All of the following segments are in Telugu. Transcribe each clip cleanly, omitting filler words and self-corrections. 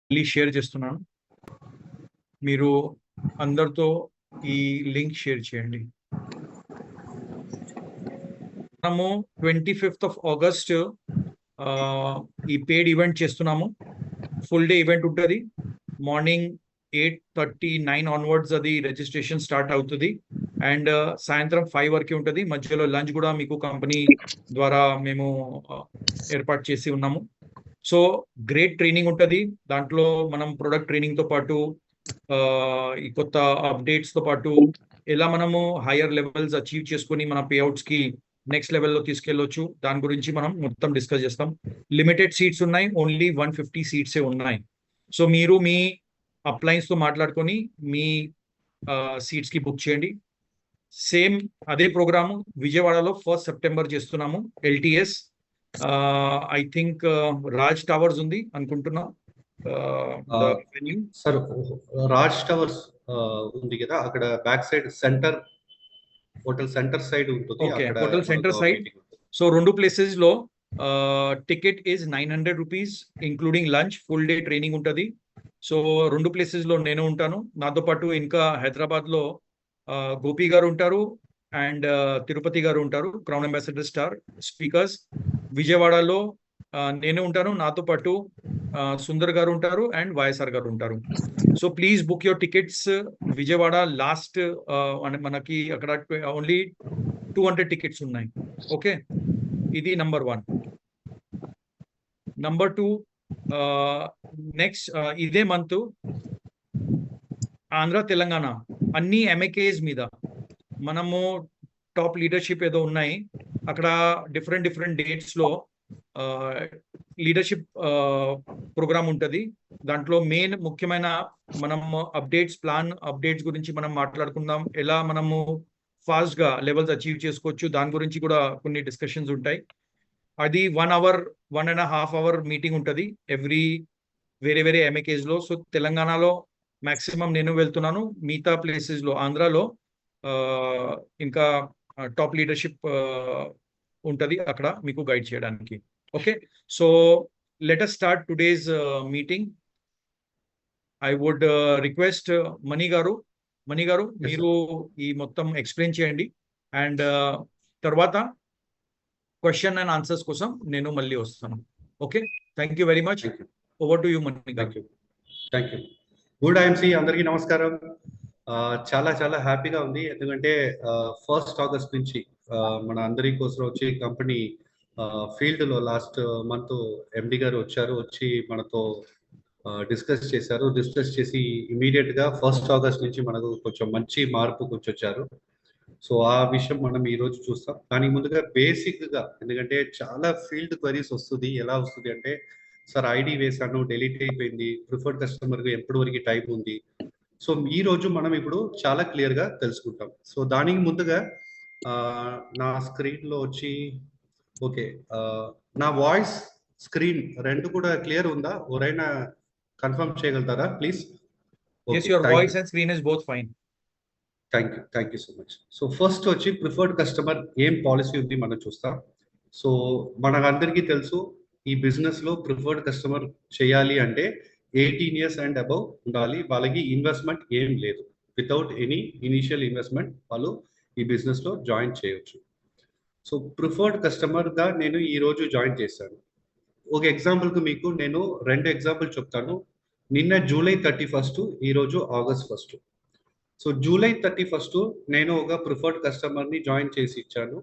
మళ్ళీ షేర్ చేస్తున్నాను. మీరు అందరితో ఈ లింక్ షేర్ చేయండి. మనము 25th of August ఈ పెయిడ్ ఈవెంట్ చేస్తున్నాము. ఫుల్ డే ఈవెంట్ ఉంటుంది. మార్నింగ్ 8:39 ఆన్వర్డ్స్ అది రిజిస్ట్రేషన్ స్టార్ట్ అవుతుంది. అండ్ సాయంత్రం 5 వరకు ఉంటుంది. మధ్యలో లంచ్ కూడా మీకు కంపెనీ ద్వారా మేము ఏర్పాటు చేసి ఉన్నాము. సో గ్రేట్ ట్రైనింగ్ ఉంటుంది. దాంట్లో మనం ప్రొడక్ట్ ట్రైనింగ్తో పాటు ఈ కొత్త అప్డేట్స్తో పాటు ఎలా మనము హయ్యర్ లెవెల్స్ అచీవ్ చేసుకొని మన పేఅవుట్స్కి నెక్స్ట్ లెవెల్లో తీసుకెళ్ళొచ్చు, దాని గురించి మనం మొత్తం డిస్కస్ చేస్తాం. లిమిటెడ్ సీట్స్ ఉన్నాయి, ఓన్లీ 150 సీట్సే ఉన్నాయి. సో మీరు మీ అప్లయన్స్తో మాట్లాడుకొని మీ సీట్స్కి బుక్ చేయండి. సేమ్ అదే ప్రోగ్రాము విజయవాడలో 1st సెప్టెంబర్ చేస్తున్నాము. LTS I think Raj Towers ఉంది అనుకుంటున్నా. సార్ రాజ్ టవర్స్ ఉంది కదా, అక్కడ back side centre hotel centre side ఉంటుంది. Hotel centre side. So 2 places లో ticket is 900 rupees including lunch. Full day training ఉంటుంది. సో 2 ప్లేసెస్ లో నేను ఉంటాను. నాతో పాటు ఇంకా హైదరాబాద్ లో గోపి గారు ఉంటారు అండ్ తిరుపతి గారు ఉంటారు, క్రౌన్ అంబాసిడర్ స్టార్ స్పీకర్స్. విజయవాడలో నేను ఉంటాను, నాతో పాటు సుందర్ గారు ఉంటారు అండ్ వైఎస్ఆర్ గారు ఉంటారు. So please book your tickets. Vijayawada last మనకి అక్కడ ఓన్లీ 200 టికెట్స్ ఉన్నాయి. ఓకే, ఇది నంబర్ 1. నంబర్ 2, నెక్స్ట్ ఇదే మంత్ ఆంధ్ర తెలంగాణ అన్ని MAKs మీద మనము టాప్ లీడర్షిప్ ఏదో ఉన్నాయి. అక్కడ డిఫరెంట్ డేట్స్లో లీడర్షిప్ ప్రోగ్రామ్ ఉంటుంది. దాంట్లో మెయిన్ ముఖ్యమైన మనం అప్డేట్స్ గురించి మనం మాట్లాడుకుందాం. ఎలా మనము ఫాస్ట్గా లెవెల్స్ అచీవ్ చేసుకోవచ్చు, దాని గురించి కూడా కొన్ని డిస్కషన్స్ ఉంటాయి. అది 1 అవర్ 1.5 అవర్ మీటింగ్ ఉంటుంది ఎవ్రీ వేరే MAKsలో. సో తెలంగాణలో మ్యాక్సిమం నేను వెళ్తున్నాను, మిగతా ప్లేసెస్లో ఆంధ్రాలో ఇంకా టాప్ లీడర్షిప్ ఉంటుంది అక్కడ మీకు గైడ్ చేయడానికి. Okay, so let us start today's meeting. I would request Mani garu మీరు ఈ మొత్తం ఎక్స్ప్లెయిన్ చేయండి అండ్ తర్వాత క్వశ్చన్ అండ్ ఆన్సర్స్ కోసం నేను మళ్ళీ వస్తాను. Okay, thank you very much. Over to you Mani garu. Thank you. Good IMC అందరికీ నమస్కారం. చాలా హ్యాపీగా ఉంది, ఎందుకంటే 1st ఆగస్ట్ నుంచి మన అందరి కోసం వచ్చి కంపెనీ ఫీల్డ్లో లాస్ట్ మంత్ MD గారు వచ్చి మనతో డిస్కస్ చేసి ఇమీడియట్గా 1st ఆగస్ట్ నుంచి మనకు కొంచెం మంచి మార్పు వచ్చారు. సో ఆ విషయం మనం ఈరోజు చూస్తాం. కానీ ముందుగా బేసిక్గా, ఎందుకంటే చాలా ఫీల్డ్ క్వరీస్ వస్తుంది. ఎలా వస్తుంది అంటే, సార్ ID వేసాను, డిలీట్ అయిపోయింది, ప్రిఫర్డ్ కస్టమర్కి ఎప్పటి వరకు టైం ఉంది. సో ఈ రోజు మనం ఇప్పుడు చాలా క్లియర్గా తెలుసుకుంటాం. సో దానికి ముందుగా నా స్క్రీన్లో వచ్చి ఓకే, నా వాయిస్ స్క్రీన్ రెండు కూడా క్లియర్ ఉందా? ఎవరైనా కన్ఫర్మ్ చేయగలుగుతారా please? Your voice and screen is both fine. Thank you so much. So first వచ్చి ప్రిఫర్డ్ కస్టమర్ ఏం పాలసీ ఉంది మనం చూస్తాం. సో మనకందరికీ తెలుసు, ఈ బిజినెస్లో ప్రిఫర్డ్ కస్టమర్ చేయాలి అంటే 18 years అండ్ అబవ్ ఉండాలి. వాళ్ళకి ఇన్వెస్ట్మెంట్ ఏం లేదు. వితౌట్ ఎనీ ఇనిషియల్ ఇన్వెస్ట్మెంట్ వాళ్ళు ఈ బిజినెస్లో జాయిన్ చేయొచ్చు. సో ప్రిఫర్డ్ కస్టమర్గా నేను ఈరోజు జాయిన్ చేశాను. ఒక ఎగ్జాంపుల్కి మీకు నేను 2 ఎగ్జాంపుల్ చెప్తాను. నిన్న July 31, ఈరోజు August 1. సో July 31 నేను ఒక ప్రిఫర్డ్ కస్టమర్ని జాయిన్ చేసి ఇచ్చాను.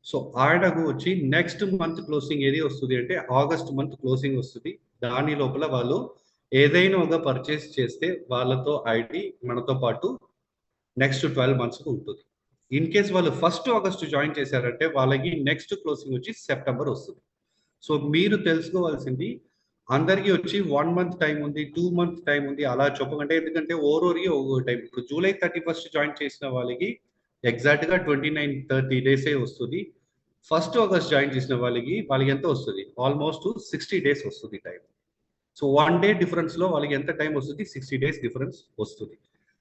సో ఆయనకు వచ్చి నెక్స్ట్ మంత్ క్లోజింగ్ ఏది వస్తుంది అంటే ఆగస్ట్ మంత్ క్లోజింగ్ వస్తుంది. దాని లోపల వాళ్ళు ఏదైనా ఒక పర్చేస్ చేస్తే వాళ్ళతో ID మనతో పాటు నెక్స్ట్ 12 months ఉంటుంది. ఇన్ కేస్ వాళ్ళు 1st ఆగస్ట్ జాయిన్ చేశారంటే వాళ్ళకి నెక్స్ట్ క్లోజింగ్ వచ్చి సెప్టెంబర్ వస్తుంది. సో మీరు తెలుసుకోవాల్సింది, అందరికీ వచ్చి 1 month టైం ఉంది, 2 month టైం ఉంది అలా చెప్పకంటే, ఎందుకంటే ఓరోరికి ఒక్కో టైం. ఇప్పుడు July 31 జాయిన్ చేసిన వాళ్ళకి ఎగ్జాక్ట్గా 29-30 days వస్తుంది. 1st ఆగస్ట్ జాయిన్ చేసిన వాళ్ళకి ఎంత వస్తుంది? ఆల్మోస్ట్ 60 days వస్తుంది టైం. సో 1 day డిఫరెన్స్లో వాళ్ళకి ఎంత టైం వస్తుంది? 60 days డిఫరెన్స్ వస్తుంది.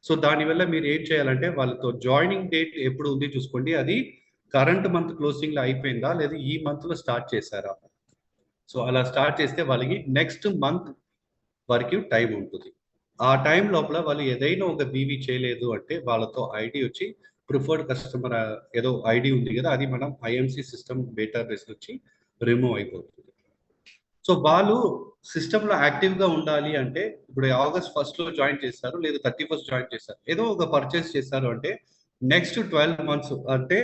సో దానివల్ల మీరు ఏం చేయాలంటే, వాళ్ళతో జాయినింగ్ డేట్ ఎప్పుడు ఉంది చూసుకోండి. అది కరెంట్ మంత్ క్లోజింగ్లో అయిపోయిందా లేదా ఈ మంత్లో స్టార్ట్ చేశారా? సో అలా స్టార్ట్ చేస్తే వాళ్ళకి నెక్స్ట్ మంత్ వరకు టైం ఉంటుంది. ఆ టైం లోపల వాళ్ళు ఏదైనా ఒక బీవీ చేయలేదు అంటే వాళ్ళతో ఐడి వచ్చి ప్రిఫర్డ్ కస్టమర్ ఏదో ఐడి ఉంది కదా, అది మనం ఐఎంసి సిస్టమ్ డేటాబేస్ నుంచి రిమూవ్ అయిపోతుంది. సో వాళ్ళు సిస్టంలో యాక్టివ్గా ఉండాలి అంటే ఇప్పుడు ఆగస్ట్ 1 జాయిన్ చేస్తారు, లేదా 31 జాయిన్ చేస్తారు, ఏదో ఒక పర్చేస్ చేస్తారు అంటే నెక్స్ట్ 12 మంత్స్ అంటే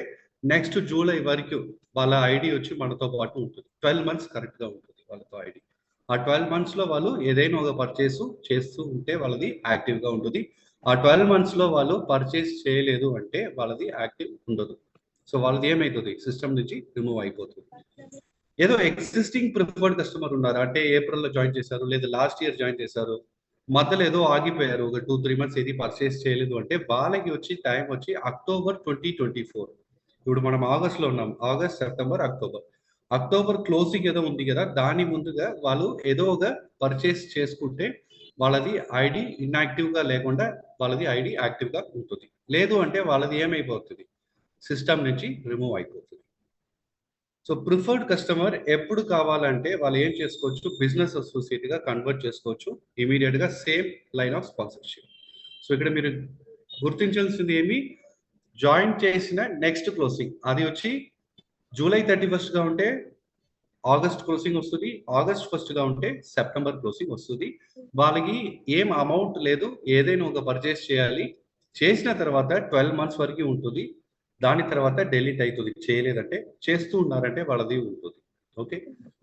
నెక్స్ట్ జూలై వరకు వాళ్ళ ఐడి వచ్చి మనతో పాటు ఉంటుంది. 12 మంత్స్ కరెక్ట్గా ఉంటుంది వాళ్ళతో ఐడి. ఆ 12 మంత్స్లో వాళ్ళు ఏదైనా ఒక పర్చేస్ చేస్తూ ఉంటే వాళ్ళది యాక్టివ్గా ఉంటుంది. ఆ 12 మంత్స్లో వాళ్ళు పర్చేస్ చేయలేదు అంటే వాళ్ళది యాక్టివ్ ఉండదు. సో వాళ్ళది ఏమవుతుంది, సిస్టమ్ నుంచి రిమూవ్ అయిపోతుంది. ఏదో ఎగ్జిస్టింగ్ ప్రిఫర్డ్ కస్టమర్ ఉన్నారు అంటే ఏప్రిల్లో జాయిన్ చేశారు, లేదా లాస్ట్ ఇయర్ జాయిన్ చేశారు, మధ్యలో ఏదో ఆగిపోయారు, ఒక 2-3 మంత్స్ ఏది పర్చేస్ చేయలేదు అంటే వాళ్ళకి వచ్చి టైం వచ్చి అక్టోబర్ 2024. ఇప్పుడు మనం ఆగస్ట్లో ఉన్నాం, ఆగస్ట్, సెప్టెంబర్, అక్టోబర్ క్లోజింగ్ ఏదో ఉంది కదా, దాని ముందుగా వాళ్ళు ఏదో ఒక పర్చేస్ చేసుకుంటే వాళ్ళది ఐడి ఇన్యాక్టివ్గా లేకుండా వాళ్ళది ఐడి యాక్టివ్గా ఉంటుంది. లేదు అంటే వాళ్ళది ఏమైపోతుంది, సిస్టమ్ నుంచి రిమూవ్ అయిపోతుంది. సో ప్రిఫర్డ్ కస్టమర్ ఎప్పుడు కావాలంటే వాళ్ళు ఏం చేసుకోవచ్చు, బిజినెస్ అసోసియేట్గా కన్వర్ట్ చేసుకోవచ్చు ఇమీడియట్గా, same line of sponsorship. So ఇక్కడ మీరు గుర్తించాల్సింది ఏమి, జాయిన్ చేసిన నెక్స్ట్ క్లోజింగ్ అది వచ్చి జూలై 31గా ఉంటే ఆగస్ట్ క్లోజింగ్ వస్తుంది, ఆగస్ట్ 1గా ఉంటే సెప్టెంబర్ క్లోజింగ్ వస్తుంది. వాళ్ళకి ఏం అమౌంట్ లేదు, ఏదైనా ఒక పర్చేస్ చేయాలి, చేసిన తర్వాత 12 మంత్స్ వరకు ఉంటుంది, దాని తర్వాత డెలీట్ అవుతుంది, చేయలేదంటే. చేస్తూ ఉన్నారంటే వాళ్ళది ఉంటుంది. ఓకే,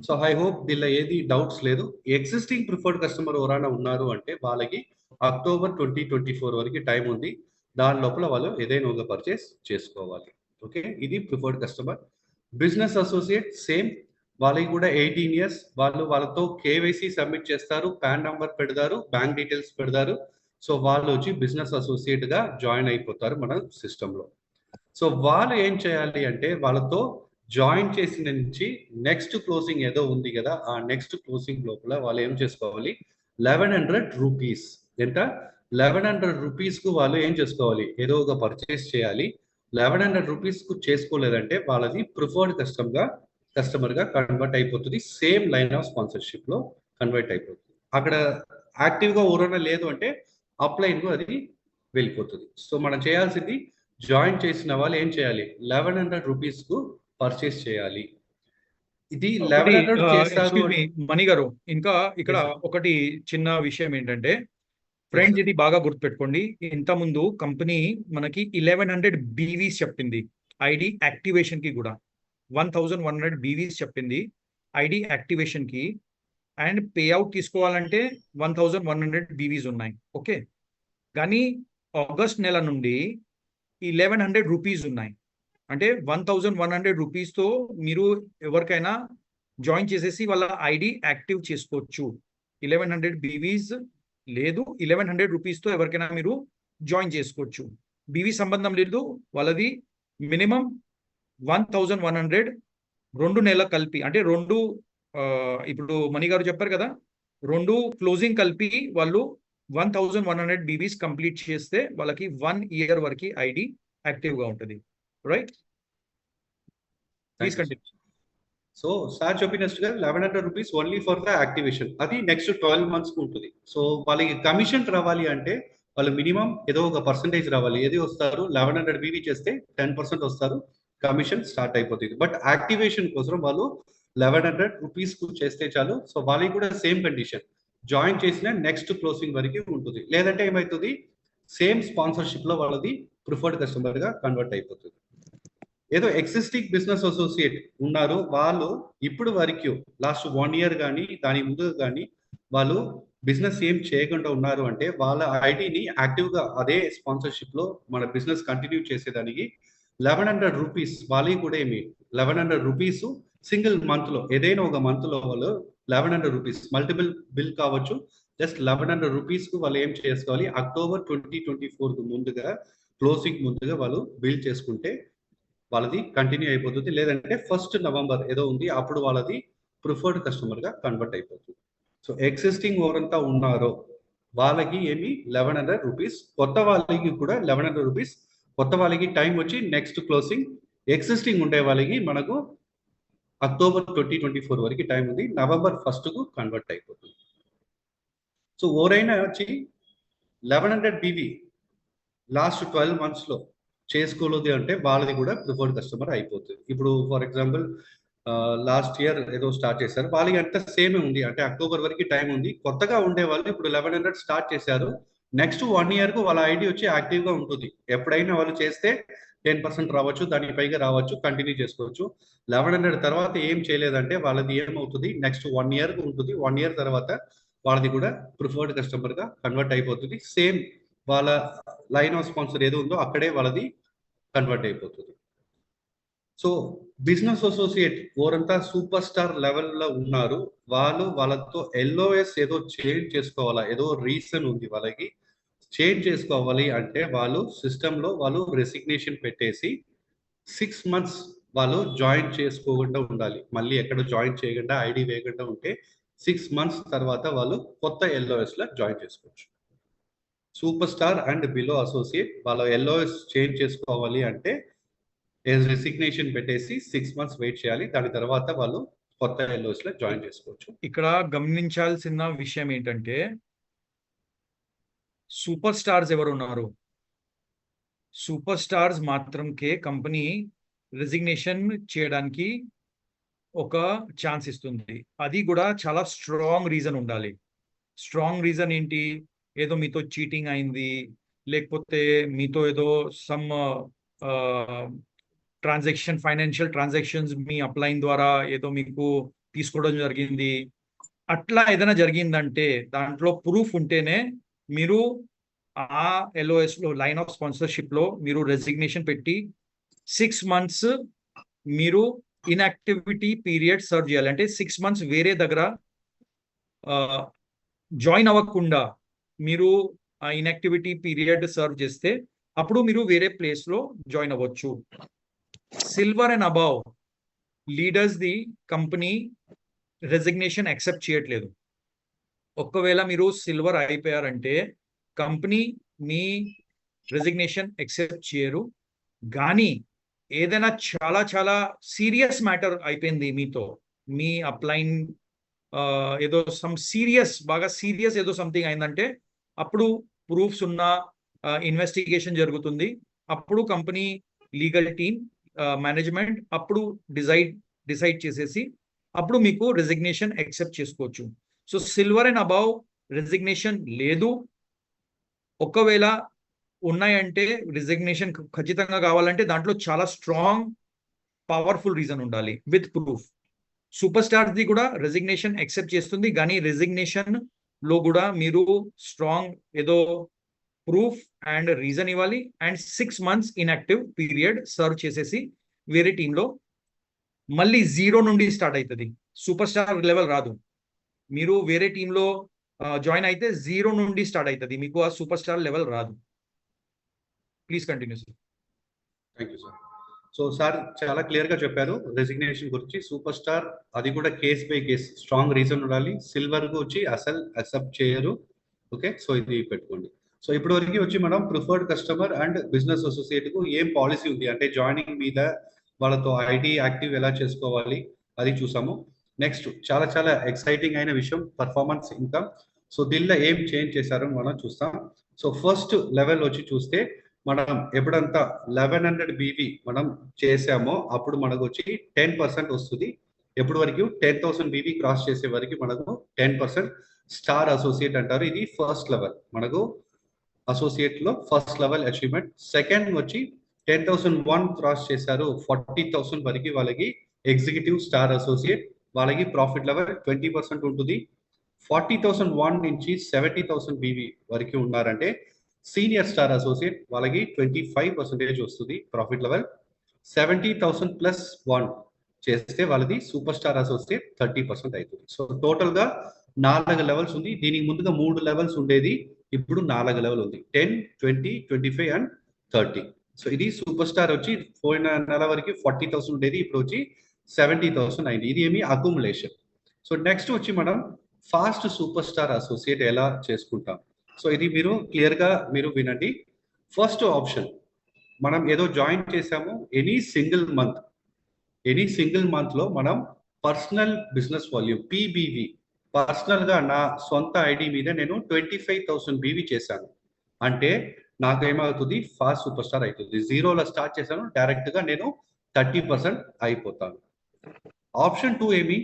సో ఐ హోప్ దీనిలో ఏది డౌట్స్ లేదు. ఎగ్జిస్టింగ్ ప్రిఫర్డ్ కస్టమర్ ఎవరైనా ఉన్నారు అంటే వాళ్ళకి అక్టోబర్ 2024 వరకు టైం ఉంది, దాని లోపల వాళ్ళు ఏదైనా ఒక పర్చేస్ చేసుకోవాలి. ఓకే, ఇది preferred customer. Business associate same, వాళ్ళకి కూడా 18 ఇయర్స్, వాళ్ళు వాళ్ళతో కేవైసీ సబ్మిట్ చేస్తారు, పాన్ నంబర్ పెడతారు, బ్యాంక్ డీటెయిల్స్ పెడతారు. సో వాళ్ళు వచ్చి బిజినెస్ అసోసియేట్గా జాయిన్ అయిపోతారు మన సిస్టంలో. సో వాళ్ళు ఏం చేయాలి అంటే వాళ్ళతో జాయిన్ చేసిన నుంచి నెక్స్ట్ క్లోజింగ్ ఏదో ఉంది కదా, ఆ నెక్స్ట్ క్లోజింగ్ లోపల వాళ్ళు ఏం చేసుకోవాలి, 1100 రూపీస్, ఎంత 1100 రూపీస్కు వాళ్ళు ఏం చేసుకోవాలి, ఏదో ఒక పర్చేస్ చేయాలి. 1100 రూపీస్కు చేసుకోలేదంటే వాళ్ళది ప్రిఫర్డ్ కస్టమర్గా కన్వర్ట్ అయిపోతుంది, సేమ్ లైన్ ఆఫ్ స్పాన్సర్షిప్లో కన్వర్ట్ అయిపోతుంది. అక్కడ యాక్టివ్గా ఎవరైనా లేదు అంటే అప్లైన్కు అది వెళ్ళిపోతుంది. సో మనం చేయాల్సింది, జాయిన్ చేసిన వాళ్ళు ఏం చేయాలి, 1100 రూపీస్కు పర్చేస్ చేయాలి. ఇది 1100 చేస్తారు. మణి గారు, ఇంకా ఇక్కడ ఒకటి చిన్న విషయం ఏంటంటే ఫ్రెండ్స్, ఇది బాగా గుర్తుపెట్టుకోండి. ఇంత ముందు కంపెనీ మనకి 1100 బీవీస్ చెప్పింది ఐడి యాక్టివేషన్ కి కూడా, 1100 బీవీస్ చెప్పింది ఐడి యాక్టివేషన్ కి, అండ్ పే అవుట్ తీసుకోవాలంటే 1100 బీవీస్ ఉన్నాయి. ఓకే, కానీ ఆగస్ట్ నెల నుండి 1100 రూపీస్ ఉన్నాయి. అంటే 1100 రూపీస్తో మీరు ఎవరికైనా జాయిన్ చేసేసి వాళ్ళ ఐడి యాక్టివ్ చేసుకోవచ్చు. 1100 బీవీస్ లేదు, 1100 రూపీస్తో ఎవరికైనా మీరు జాయిన్ చేసుకోవచ్చు. బీవీ సంబంధం లేదు, వాళ్ళది మినిమం 1100 2 నెలల కలిపి, అంటే రెండు ఇప్పుడు మణి గారు చెప్పారు కదా, రెండు క్లోజింగ్ కలిపి వాళ్ళు 1100 బీవీస్ కంప్లీట్ చేస్తే వాళ్ళకి 1 ఇయర్ వరకు ఐడి యాక్టివ్గా ఉంటుంది. Right, please continue. So sir చెప్పినట్టుగా 1100 rupees only for the activation, అది నెక్స్ట్ 12 మంత్స్కి ఉంటుంది. సో వాళ్ళకి కమిషన్ రావాలి అంటే వాళ్ళు మినిమం ఏదో ఒక పర్సంటేజ్ రావాలి. ఏది వస్తారు, 1100 బీవీ చేస్తే 10% వస్తారు, కమిషన్ స్టార్ట్ అయిపోతుంది. బట్ యాక్టివేషన్ కోసం వాళ్ళు 1100 రూపీస్కు చేస్తే చాలు. సో వాళ్ళకి కూడా సేమ్ కండిషన్, జాయిన్ చేసిన నెక్స్ట్ క్లోజింగ్ వరకు ఉంటుంది. లేదంటే ఏమవుతుంది, సేమ్ స్పాన్సర్షిప్లో వాళ్ళది ప్రిఫర్డ్ కస్టమర్గా కన్వర్ట్ అయిపోతుంది. ఏదో ఎగ్జిస్టింగ్ బిజినెస్ అసోసియేట్ ఉన్నారు, వాళ్ళు ఇప్పుడు వరకు లాస్ట్ 1 ఇయర్ కానీ దాని ముందు కానీ వాళ్ళు బిజినెస్ ఏం చేయకుండా ఉన్నారు అంటే వాళ్ళ ఐడిని యాక్టివ్గా అదే స్పాన్సర్షిప్లో మన బిజినెస్ కంటిన్యూ చేసేదానికి 1100 రూపీస్, వాళ్ళకి కూడా ఏమి 1100 రూపీస్ సింగిల్ మంత్లో, ఏదైనా ఒక మంత్లో వాళ్ళు 1100 రూపీస్, మల్టిపుల్ బిల్ కావచ్చు, జస్ట్ 1100 రూపీస్కు వాళ్ళు ఏం చేసుకోవాలి, అక్టోబర్ 2024 ముందుగా క్లోజింగ్ ముందుగా వాళ్ళు బిల్ చేసుకుంటే వాళ్ళది కంటిన్యూ అయిపోతుంది. లేదంటే 1 నవంబర్ ఏదో ఉంది, అప్పుడు వాళ్ళది ప్రిఫర్డ్ కస్టమర్గా కన్వర్ట్ అయిపోతుంది. సో ఎగ్జిస్టింగ్ ఎవరంతా ఉన్నారో వాళ్ళకి ఏమి 1100 రూపీస్, కొత్త వాళ్ళకి కూడా 1100 రూపీస్. కొత్త వాళ్ళకి టైం వచ్చి నెక్స్ట్ క్లోజింగ్, ఎగ్జిస్టింగ్ ఉండే వాళ్ళకి మనకు అక్టోబర్ 2024 వరకు టైం ఉంది, నవంబర్ 1కు కన్వర్ట్ అయిపోతుంది. సో ఎవరైనా వచ్చి 1100 బీవీ లాస్ట్ 12 monthsలో చేసుకోలేదు అంటే వాళ్ళది కూడా ప్రిఫర్డ్ కస్టమర్ అయిపోతుంది. ఇప్పుడు ఫర్ ఎగ్జాంపుల్ లాస్ట్ ఇయర్ ఏదో స్టార్ట్ చేశారు, వాళ్ళకి అంత సేమ్ ఉంది, అంటే అక్టోబర్ వరకు టైం ఉంది. కొత్తగా ఉండే వాళ్ళు ఇప్పుడు 1100 స్టార్ట్ చేశారు, నెక్స్ట్ 1 yearకు వాళ్ళ ఐడి వచ్చి యాక్టివ్గా ఉంటుంది. ఎప్పుడైనా వాళ్ళు చేస్తే 10% రావచ్చు, దానికి పైగా రావచ్చు, కంటిన్యూ చేసుకోవచ్చు. 1100 తర్వాత ఏం చేయలేదంటే వాళ్ళది ఏమవుతుంది, నెక్స్ట్ 1 yearకు ఉంటుంది. 1 year తర్వాత వాళ్ళది కూడా ప్రిఫర్డ్ కస్టమర్గా కన్వర్ట్ అయిపోతుంది. సేమ్ వాళ్ళ లైన్ ఆఫ్ స్పాన్సర్ ఏదో ఉందో అక్కడే వాళ్ళది కన్వర్ట్ అయిపోతుంది. సో బిజినెస్ అసోసియేట్ ఓరంతా సూపర్ స్టార్ లెవెల్లో ఉన్నారు, వాళ్ళతో ఎల్ఓఎస్ ఏదో చేంజ్ చేసుకోవాలా, ఏదో రీజన్ ఉంది వాళ్ళకి చేంజ్ చేసుకోవాలి అంటే వాళ్ళు సిస్టంలో వాళ్ళు రెసిగ్నేషన్ పెట్టేసి 6 months వాళ్ళు జాయిన్ చేసుకోకుండా ఉండాలి. మళ్ళీ ఎక్కడ జాయిన్ చేయకుండా ఐడి వేయకుండా ఉంటే 6 months తర్వాత వాళ్ళు కొత్త ఎల్ఓఎస్లో జాయిన్ చేసుకోవచ్చు. Super star and below associate వాళ్ళ ఎల్ఓఎస్ చేంజ్ చేసుకోవాలి అంటే రెసిగ్నేషన్ పెట్టేసి 6 months వెయిట్ చేయాలి. దాని తర్వాత వాళ్ళు కొత్త ఎల్ఓఎస్లో జాయిన్ చేసుకోవచ్చు. ఇక్కడ గమనించాల్సిన విషయం ఏంటంటే సూపర్ స్టార్స్ ఎవరు ఉన్నారు, సూపర్ స్టార్స్ మాత్రంకే కంపెనీ రెసిగ్నేషన్ చేయడానికి ఒక ఛాన్స్ ఇస్తుంది. అది కూడా చాలా స్ట్రాంగ్ రీజన్ ఉండాలి. స్ట్రాంగ్ రీజన్ ఏంటి, ఏదో మీతో చీటింగ్ అయింది, లేకపోతే మీతో ఏదో సమ్ ట్రాన్సాక్షన్ ఫైనాన్షియల్ ట్రాన్సాక్షన్స్ మీ అప్లైన్ ద్వారా ఏదో మీకు తీసుకోవడం జరిగింది, అట్లా ఏదైనా జరిగిందంటే దాంట్లో ప్రూఫ్ ఉంటేనే మీరు ఆ ఎల్ఓఎస్లో లైన్ ఆఫ్ స్పాన్సర్షిప్లో మీరు రెసిగ్నేషన్ పెట్టి 6 months మీరు ఇన్యాక్టివిటీ పీరియడ్ సర్వ్ చేయాలి. అంటే 6 months వేరే దగ్గర జాయిన్ అవ్వకుండా మీరు ఆ ఇన్యాక్టివిటీ పీరియడ్ సర్వ్ చేస్తే అప్పుడు మీరు వేరే ప్లేస్లో జాయిన్ అవ్వచ్చు. Silver and above leaders the company resignation accept చేయట్లేదు. ఒకవేళ మీరు సిల్వర్ అయిపోయారంటే కంపెనీ మీ రెసిగ్నేషన్ యాక్సెప్ట్ చేయరు. కానీ ఏదైనా చాలా చాలా సీరియస్ మ్యాటర్ అయిపోయింది మీతో, మీ అప్లైన్ ఏదో బాగా సీరియస్ ఏదో సంథింగ్ అయిందంటే అప్పుడు ప్రూఫ్స్ ఉన్న ఇన్వెస్టిగేషన్ జరుగుతుంది. అప్పుడు కంపెనీ లీగల్ టీమ్ మేనేజ్మెంట్ అప్పుడు డిసైడ్ చేసేసి అప్పుడు మీకు రెసిగ్నేషన్ యాక్సెప్ట్ చేసుకోవచ్చు. So silver and above resignation లేదు, ఒకవేళ ఉన్నాయంటే రెసిగ్నేషన్ ఖచ్చితంగా కావాలంటే దాంట్లో చాలా స్ట్రాంగ్ పవర్ఫుల్ రీజన్ ఉండాలి with proof. Super stars the కూడా రెసిగ్నేషన్ యాక్సెప్ట్ చేస్తుంది, కానీ రెసిగ్నేషన్ లో కూడా మీరు స్ట్రాంగ్ ఏదో ప్రూఫ్ అండ్ రీజన్ ఇవ్వాలి. And 6 months inactive period serve చేసేసి వేరే టీంలో మళ్ళీ 0 నుండి స్టార్ట్ అవుతుంది. సూపర్ స్టార్ లెవెల్ రాదు, మీరు వేరే టీంలో జాయిన్ అయితే 0 నుండి స్టార్ట్ అవుతుంది, మీకు ఆ సూపర్ స్టార్ లెవెల్ రాదు. Please continue sir. Thank you sir. So sir చాలా క్లియర్గా చెప్పారు రెసిగ్నేషన్ గురించి. సూపర్ స్టార్ అది కూడా case by case strong reason ఉండాలి. సిల్వర్ వచ్చి అసలు అక్సెప్ట్ చేయరు. ఓకే, సో ఇది పెట్టుకోండి. సో ఇప్పటి వరకు వచ్చి మనం ప్రిఫర్డ్ కస్టమర్ అండ్ బిజినెస్ అసోసియేట్కు ఏం పాలసీ ఉంది అంటే జాయినింగ్ మీద వాళ్ళతో ఐడి యాక్టివ్ ఎలా చేసుకోవాలి అది చూసాము. నెక్స్ట్ చాలా చాలా ఎక్సైటింగ్ అయిన విషయం పర్ఫార్మెన్స్ ఇన్కమ్. సో దీనిలో ఏం చేంజ్ చేశారో మనం చూస్తాం. సో ఫస్ట్ లెవెల్ వచ్చి చూస్తే మనం ఎప్పుడంతా 1100 బీవీ మనం చేసామో అప్పుడు మనకు వచ్చి 10% వస్తుంది. ఎప్పుడు వరకు 10,000 బీవీ క్రాస్ చేసే వరకు మనకు 10% స్టార్ అసోసియేట్ అంటారు. ఇది ఫస్ట్ లెవెల్, మనకు అసోసియేట్ లో ఫస్ట్ లెవెల్ అచీవ్మెంట్. సెకండ్ వచ్చి 10,001 క్రాస్ చేశారు 40,000 వరకు వాళ్ళకి ఎగ్జిక్యూటివ్ స్టార్ అసోసియేట్, వాళ్ళకి ప్రాఫిట్ లెవెల్ 20% ఉంటుంది. 40,001 నుంచి 70,000 బీవీ వరకు ఉన్నారంటే సీనియర్ స్టార్ అసోసియేట్, వాళ్ళకి 25% వస్తుంది ప్రాఫిట్ లెవెల్. 70,000 ప్లస్ 1 చేస్తే వాళ్ళది సూపర్ స్టార్ అసోసియేట్ 30% అవుతుంది. సో టోటల్ గా 4 లెవెల్స్ ఉంది. దీనికి ముందుగా 3 లెవెల్స్ ఉండేది, ఇప్పుడు 4 లెవెల్ ఉంది, 10, 20, 25 అండ్ 30. సో ఇది సూపర్ స్టార్ వచ్చి పోయిన నెల వరకు 40,000 ఉండేది, ఇప్పుడు వచ్చి 70,000 అయింది. ఇది ఏమి అక్యుములేషన్. సో నెక్స్ట్ వచ్చి మనం ఫాస్ట్ సూపర్ స్టార్ అసోసియేట్ ఎలా చేసుకుంటాం. సో ఇది మీరు క్లియర్గా మీరు వినండి. ఫస్ట్ ఆప్షన్ మనం ఏదో జాయిన్ చేసాము, ఎనీ సింగిల్ మంత్ లో మనం personal business volume PBV personal గా నా సొంత ఐడి మీద నేను 25,000 బీవీ చేశాను అంటే నాకేమవుతుంది ఫాస్ట్ సూపర్ స్టార్ అవుతుంది. జీరోలో స్టార్ట్ చేశాను, డైరెక్ట్ గా నేను 30% అయిపోతాను. ఆప్షన్ 2 ఏమి,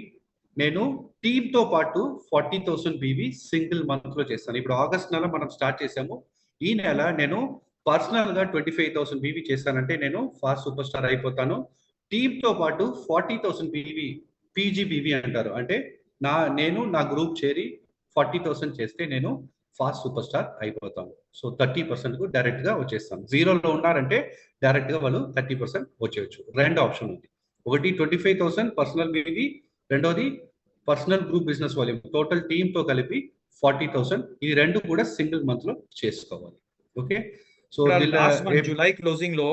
నేను టీమ్ తో పాటు 40,000 బీవీ సింగిల్ మంత్ లో చేస్తాను. ఇప్పుడు ఆగస్ట్ నెల మనం స్టార్ట్ చేసాము, ఈ నెల నేను పర్సనల్ గా 25,000 బీవీ చేస్తానంటే నేను ఫాస్ట్ సూపర్ స్టార్ అయిపోతాను. టీమ్ తో పాటు 40,000 బీవీ పీజీబీవీ అంటారు, అంటే నేను నా గ్రూప్ చేరి 40,000 చేస్తే నేను ఫాస్ట్ సూపర్ స్టార్ అయిపోతాను. సో 30% కు డైరెక్ట్ గా వచ్చేస్తాను. జీరోలో ఉన్నారంటే డైరెక్ట్ గా వాళ్ళు 30% వచ్చేయచ్చు. రెండు ఆప్షన్ ఉంది, ఒకటి 25,000 పర్సనల్ బీవీ, రెండోది personal group business volume total team తో కలిపి 40,000. ఈ రెండు కూడా సింగిల్ మంత్ లో చేసుకోవాలి. Okay, so last month July closing లో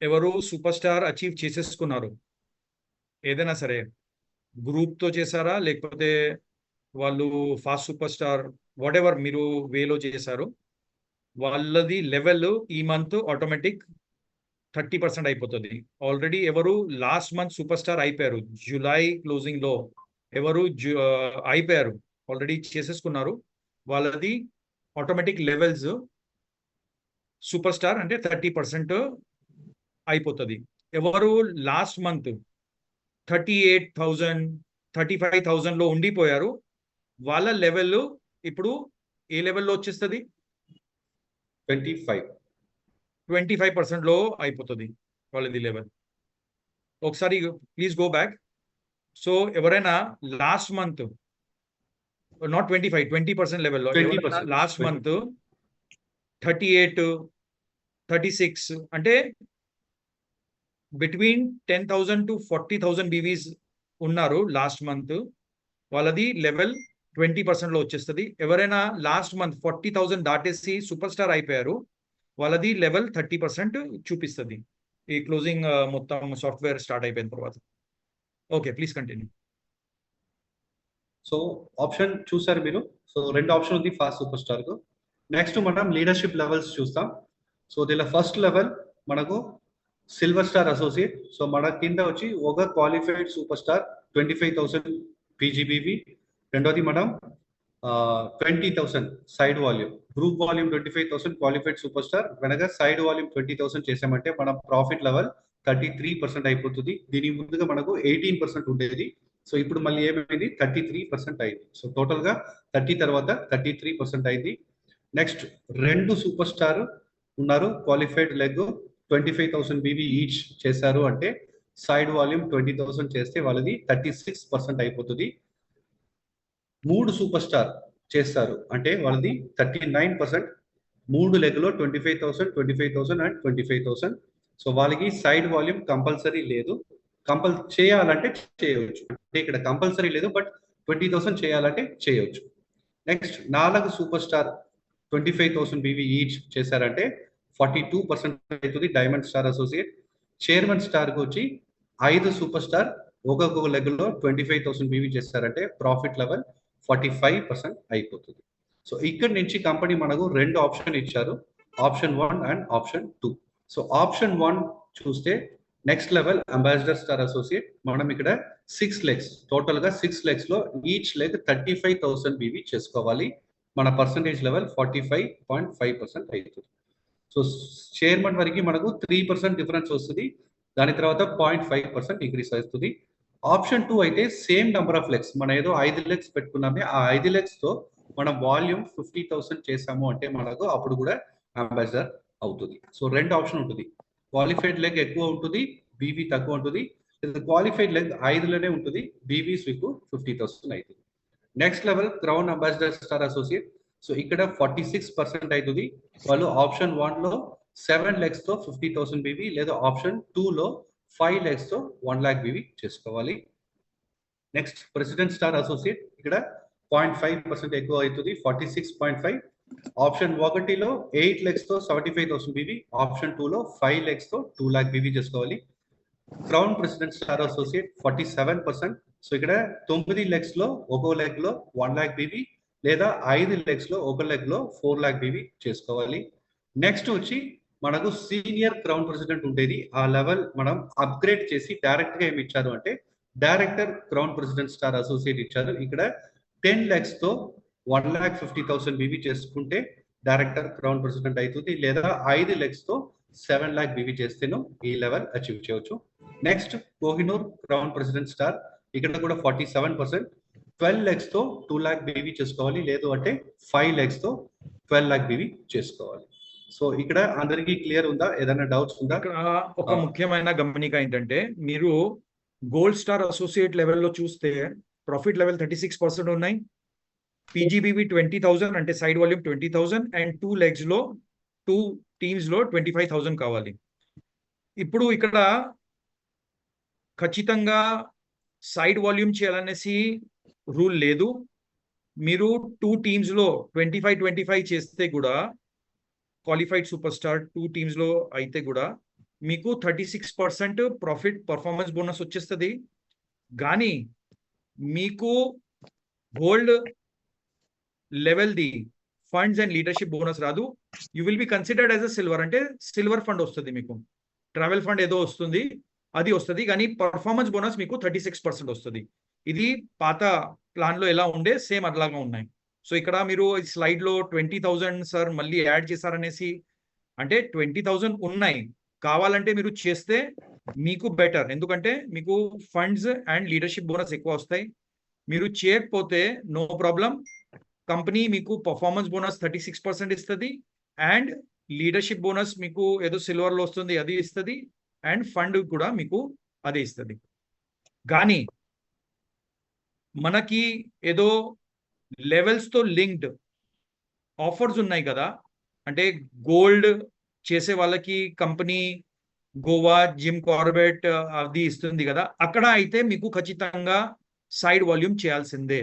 ఎవరు సూపర్ స్టార్ అచీవ్ చేసేసుకున్నారు, ఏదైనా సరే గ్రూప్ తో చేశారా లేకపోతే వాళ్ళు fast super star what ever మీరు వేలో చేశారు, వాళ్ళది లెవెల్ ఈ మంత్ ఆటోమేటిక్ 30% అయిపోతుంది. ఆల్రెడీ ఎవరు లాస్ట్ మంత్ సూపర్ స్టార్ అయిపోయారు, జూలై క్లోజింగ్ లో ఎవరు అయిపోయారు ఆల్రెడీ చేసేసుకున్నారు, వాళ్ళది ఆటోమేటిక్ లెవెల్స్ సూపర్ స్టార్ అంటే 30% అయిపోతుంది. ఎవరు లాస్ట్ మంత్ 38,000 35,000 లో ఉండిపోయారు, వాళ్ళ లెవెల్ ఇప్పుడు ఏ లెవెల్లో వచ్చేస్తుంది, 25% లో అయిపోతుంది వాళ్ళది లెవెల్. ఒకసారి ప్లీజ్ గో బ్యాక్. సో ఎవరైనా లాస్ట్ మంత్ నాట్ 25 20% లెవెల్లో లాస్ట్ మంత్ 38 36 అంటే బిట్వీన్ 10,000 to 40,000 బీవీస్ ఉన్నారు లాస్ట్ మంత్, వాళ్ళది లెవెల్ 20% లో వచ్చేస్తుంది. ఎవరైనా లాస్ట్ మంత్ 40,000 దాటేసి సూపర్ స్టార్ అయిపోయారు, వాళ్ళది లెవెల్ 30% చూపిస్తుంది ఈ క్లోజింగ్ మొత్తం సాఫ్ట్వేర్ స్టార్ట్ అయిపోయిన తర్వాత. Okay, please continue. So option చూసారు మీరు, సో రెండు ఆప్షన్ ఉంది ఫాస్ట్ సూపర్ స్టార్ కు. నెక్స్ట్ మనం లీడర్షిప్ లెవెల్స్ చూస్తాం. సో దీనిలో ఫస్ట్ లెవెల్ మనకు సిల్వర్ స్టార్ అసోసియేట్. సో మన కింద వచ్చి ఒక క్వాలిఫైడ్ సూపర్ స్టార్ 25,000 పీజీబీవీ, రెండోది మనం 20,000 side volume, group volume 25,000 qualified super star వెనక సైడ్ వాల్యూమ్ 20,000 చేసామంటే మన ప్రాఫిట్ లెవెల్ 33% అయిపోతుంది. దీని ముందుగా మనకు 18% ఉండేది, సో ఇప్పుడు మళ్ళీ ఏమైంది 33% అయింది. సో టోటల్ గా 30 తర్వాత 33% అయింది. నెక్స్ట్ రెండు సూపర్ స్టార్ ఉన్నారు, క్వాలిఫైడ్ లెగ్ 25,000 బీవీ ఈచ్ చేశారు అంటే సైడ్ వాల్యూమ్ 20,000 చేస్తే వాళ్ళది 36% అయిపోతుంది. మూడు సూపర్ స్టార్ చేస్తారు అంటే వాళ్ళది 39%. మూడు లెగ్ లో 25,000 25,000 అండ్ 25,000. సో వాళ్ళకి సైడ్ వాల్యూమ్ కంపల్సరీ లేదు, చేయాలంటే చేయవచ్చు, అంటే ఇక్కడ కంపల్సరీ లేదు బట్ 20,000 చేయాలంటే చేయవచ్చు. నెక్స్ట్ నాలుగు సూపర్ స్టార్ 25,000 బీవీ ఈచ్ చేశారంటే 42% అవుతుంది diamond star associate. Chairman star కు వచ్చి 5 సూపర్ స్టార్ ఒక్కొక్క లెగ్ లో 25,000 బీవీ చేస్తారంటే ప్రాఫిట్ లెవెల్ 45% అయిపోతుంది. సో ఇక్కడ నుంచి కంపెనీ మనకు రెండు ఆప్షన్ ఇచ్చారు, option 1 and option 2. So option 1 చూస్తే next level ambassador star associate. మనం ఇక్కడ 6 లెగ్స్, టోటల్ గా 6 లెగ్స్ లో ఈచ్ లెగ్ 35,000 బీవీ చేసుకోవాలి. మన పర్సంటేజ్ లెవెల్ 45.5% అవుతుంది. సో చైర్మన్ వరకు మనకు 3% డిఫరెన్స్ వస్తుంది, దాని తర్వాత 0.5% ఇంక్రీస్ అవుతుంది. ఆప్షన్ 2 అయితే సేమ్ నెంబర్ ఆఫ్ లెగ్స్, మనం ఏదో 5 లెగ్స్ పెట్టుకున్నామే, ఆ 5 లెగ్స్ తో మనం వాల్యూమ్ 50,000 చేసాము అంటే మనకు అప్పుడు కూడా అంబాసిడర్ అవుతుంది. సో రెండు ఆప్షన్ ఉంటుంది, క్వాలిఫైడ్ లెగ్ ఎక్కువ ఉంటుంది, బీవీ తక్కువ ఉంటుంది, క్వాలిఫైడ్ లెగ్ 5లోనే ఉంటుంది, బీవీస్ మీకు 50,000 అవుతుంది. Next level crown ambassador star associate. So ఇక్కడ 46% అవుతుంది. వాళ్ళు ఆప్షన్ 1 లో 7 లెగ్స్ తో 50,000 బీవీ, లేదా ఆప్షన్ 2 లో 5 లెగ్స్ తో 1 lakh బీవీ చేసుకోవాలి. నెక్స్ట్ ప్రెసిడెంట్ స్టార్ అసోసియేట్, ఇక్కడ 0.5% ఎక్కువ అవుతుంది, 46.5. ఆప్షన్ 1 లో 8 లెగ్స్ తో 75,000 బీవీ, ఆప్షన్ 2 లో 5 లెగ్స్ తో 2 lakh బీవీ చేసుకోవాలి. Crown president star associate 47%. So ఇక్కడ 9 లెగ్స్ లో ఒక లెగ్ లో 1 lakh బీవీ, లేదా 5 లెగ్స్ లో ఒక లెగ్ లో 4 lakh బీవీ చేసుకోవాలి. నెక్స్ట్ వచ్చి మనకు సీనియర్ క్రౌన్ ప్రెసిడెంట్ ఉండేది, ఆ లెవెల్ మనం అప్గ్రేడ్ చేసి డైరెక్ట్ గా ఏమి ఇచ్చారు అంటే director crown president star associate ఇచ్చారు. ఇక్కడ 10 lakhs తో 1,50,000 బీవీ చేసుకుంటే డైరెక్టర్ క్రౌన్ ప్రెసిడెంట్ అవుతుంది, లేదా 5 lakhs తో 7 lakh బీవీ చేస్తేను ఈ లెవెల్ అచీవ్ చేయవచ్చు. Next Kohinoor crown president star, ఇక్కడ కూడా 47%, 12 lakhs తో 2 lakh బీవీ చేసుకోవాలి, లేదు అంటే 5 lakhs తో 12 lakh బీవీ చేసుకోవాలి. సో ఇక్కడ అందరికీ క్లియర్ ఉందా? ఏదైనా డౌట్స్ ఉందా? ఇక్కడ ఒక ముఖ్యమైన గమనిక ఏంటంటే, మీరు గోల్డ్ స్టార్ అసోసియేట్ లెవెల్లో చూస్తే ప్రాఫిట్ లెవెల్ 36% ఉన్నాయి, పీజీబీవి 20,000 అంటే సైడ్ వాల్యూమ్ 20,000 అండ్ 2 legs లో 2 teams లో 25,000 కావాలి. ఇప్పుడు ఇక్కడ ఖచ్చితంగా సైడ్ వాల్యూమ్ చేయాలనేసి రూల్ లేదు. మీరు 2 teams లో 25 చేస్తే కూడా క్వాలిఫైడ్ సూపర్ స్టార్ 2 teams లో అయితే కూడా మీకు 36% ప్రాఫిట్ పర్ఫార్మెన్స్ బోనస్ వచ్చేస్తుంది. కానీ మీకు gold level the funds and leadership bonus రాదు. You will be considered as a silver, అంటే సిల్వర్ ఫండ్ వస్తుంది మీకు, ట్రావెల్ ఫండ్ ఏదో వస్తుంది అది వస్తుంది, కానీ పర్ఫార్మెన్స్ బోనస్ మీకు 36% వస్తుంది. ఇది పాత ప్లాన్ లో ఎలా ఉండే సేమ్ అట్లాగా ఉన్నాయి. సో ఇక్కడ మీరు స్లైడ్ లో 20,000 సార్ మళ్ళీ యాడ్ చేశారనేసి, అంటే 20,000 ఉన్నాయి, కావాలంటే మీరు చేస్తే మీకు బెటర్, ఎందుకంటే మీకు ఫండ్స్ అండ్ లీడర్షిప్ బోనస్ ఎక్కువ వస్తాయి. మీరు చేయకపోతే నో ప్రాబ్లం, కంపెనీ మీకు పర్ఫార్మెన్స్ బోనస్ 36% ఇస్తుంది అండ్ లీడర్షిప్ బోనస్ మీకు ఏదో సిల్వర్ లో వస్తుంది అది ఇస్తుంది అండ్ ఫండ్ కూడా మీకు అదే ఇస్తుంది. కానీ మనకి ఏదో లెవెల్స్ తో లింక్డ్ ఆఫర్స్ ఉన్నాయి కదా, అంటే గోల్డ్ చేసే వాళ్ళకి కంపెనీ గోవా జిమ్ కార్బెట్ అది ఇస్తుంది కదా, అక్కడ అయితే మీకు ఖచ్చితంగా సైడ్ వాల్యూమ్ చేయాల్సిందే.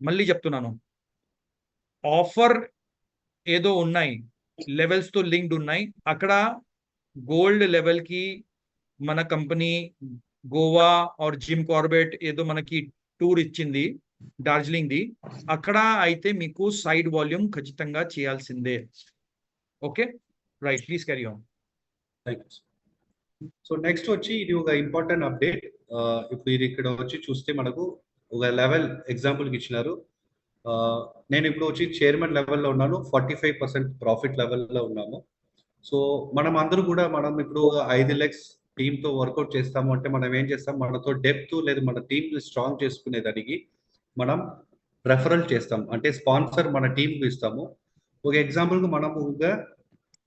మళ్ళీ చెప్తున్నాను, ఆఫర్ ఏదో ఉన్నాయి లెవెల్స్ తో లింక్డ్ ఉన్నాయి, అక్కడ గోల్డ్ లెవెల్ కి మన company Goa or Jim Corbett ఏదో మనకి టూర్ ఇచ్చింది డార్జిలింగ్ ది, అక్కడ అయితే మీకు సైడ్ వాల్యూమ్ ఖచ్చితంగా చేయాల్సిందే. Okay right, please carry on. So next వచ్చి ఇది ఒక ఇంపార్టెంట్ అప్డేట్. ఇప్పుడు ఇది ఇక్కడ వచ్చి చూస్తే మనకు ఒక లెవెల్ ఎగ్జాంపుల్కి ఇచ్చినారు. నేను ఇప్పుడు వచ్చి చైర్మన్ లెవెల్లో ఉన్నాను, 45% ప్రాఫిట్ లెవెల్లో ఉన్నాము. సో మనం అందరూ కూడా మనం ఇప్పుడు 5 lakhs టీంతో వర్కౌట్ చేస్తాము అంటే మనం ఏం చేస్తాం, మనతో డెప్త్ లేదు మన టీమ్ స్ట్రాంగ్ చేసుకునేదానికి మనం రెఫరల్ చేస్తాం, అంటే స్పాన్సర్ మన టీంకి ఇస్తాము. ఒక ఎగ్జాంపుల్గా మనము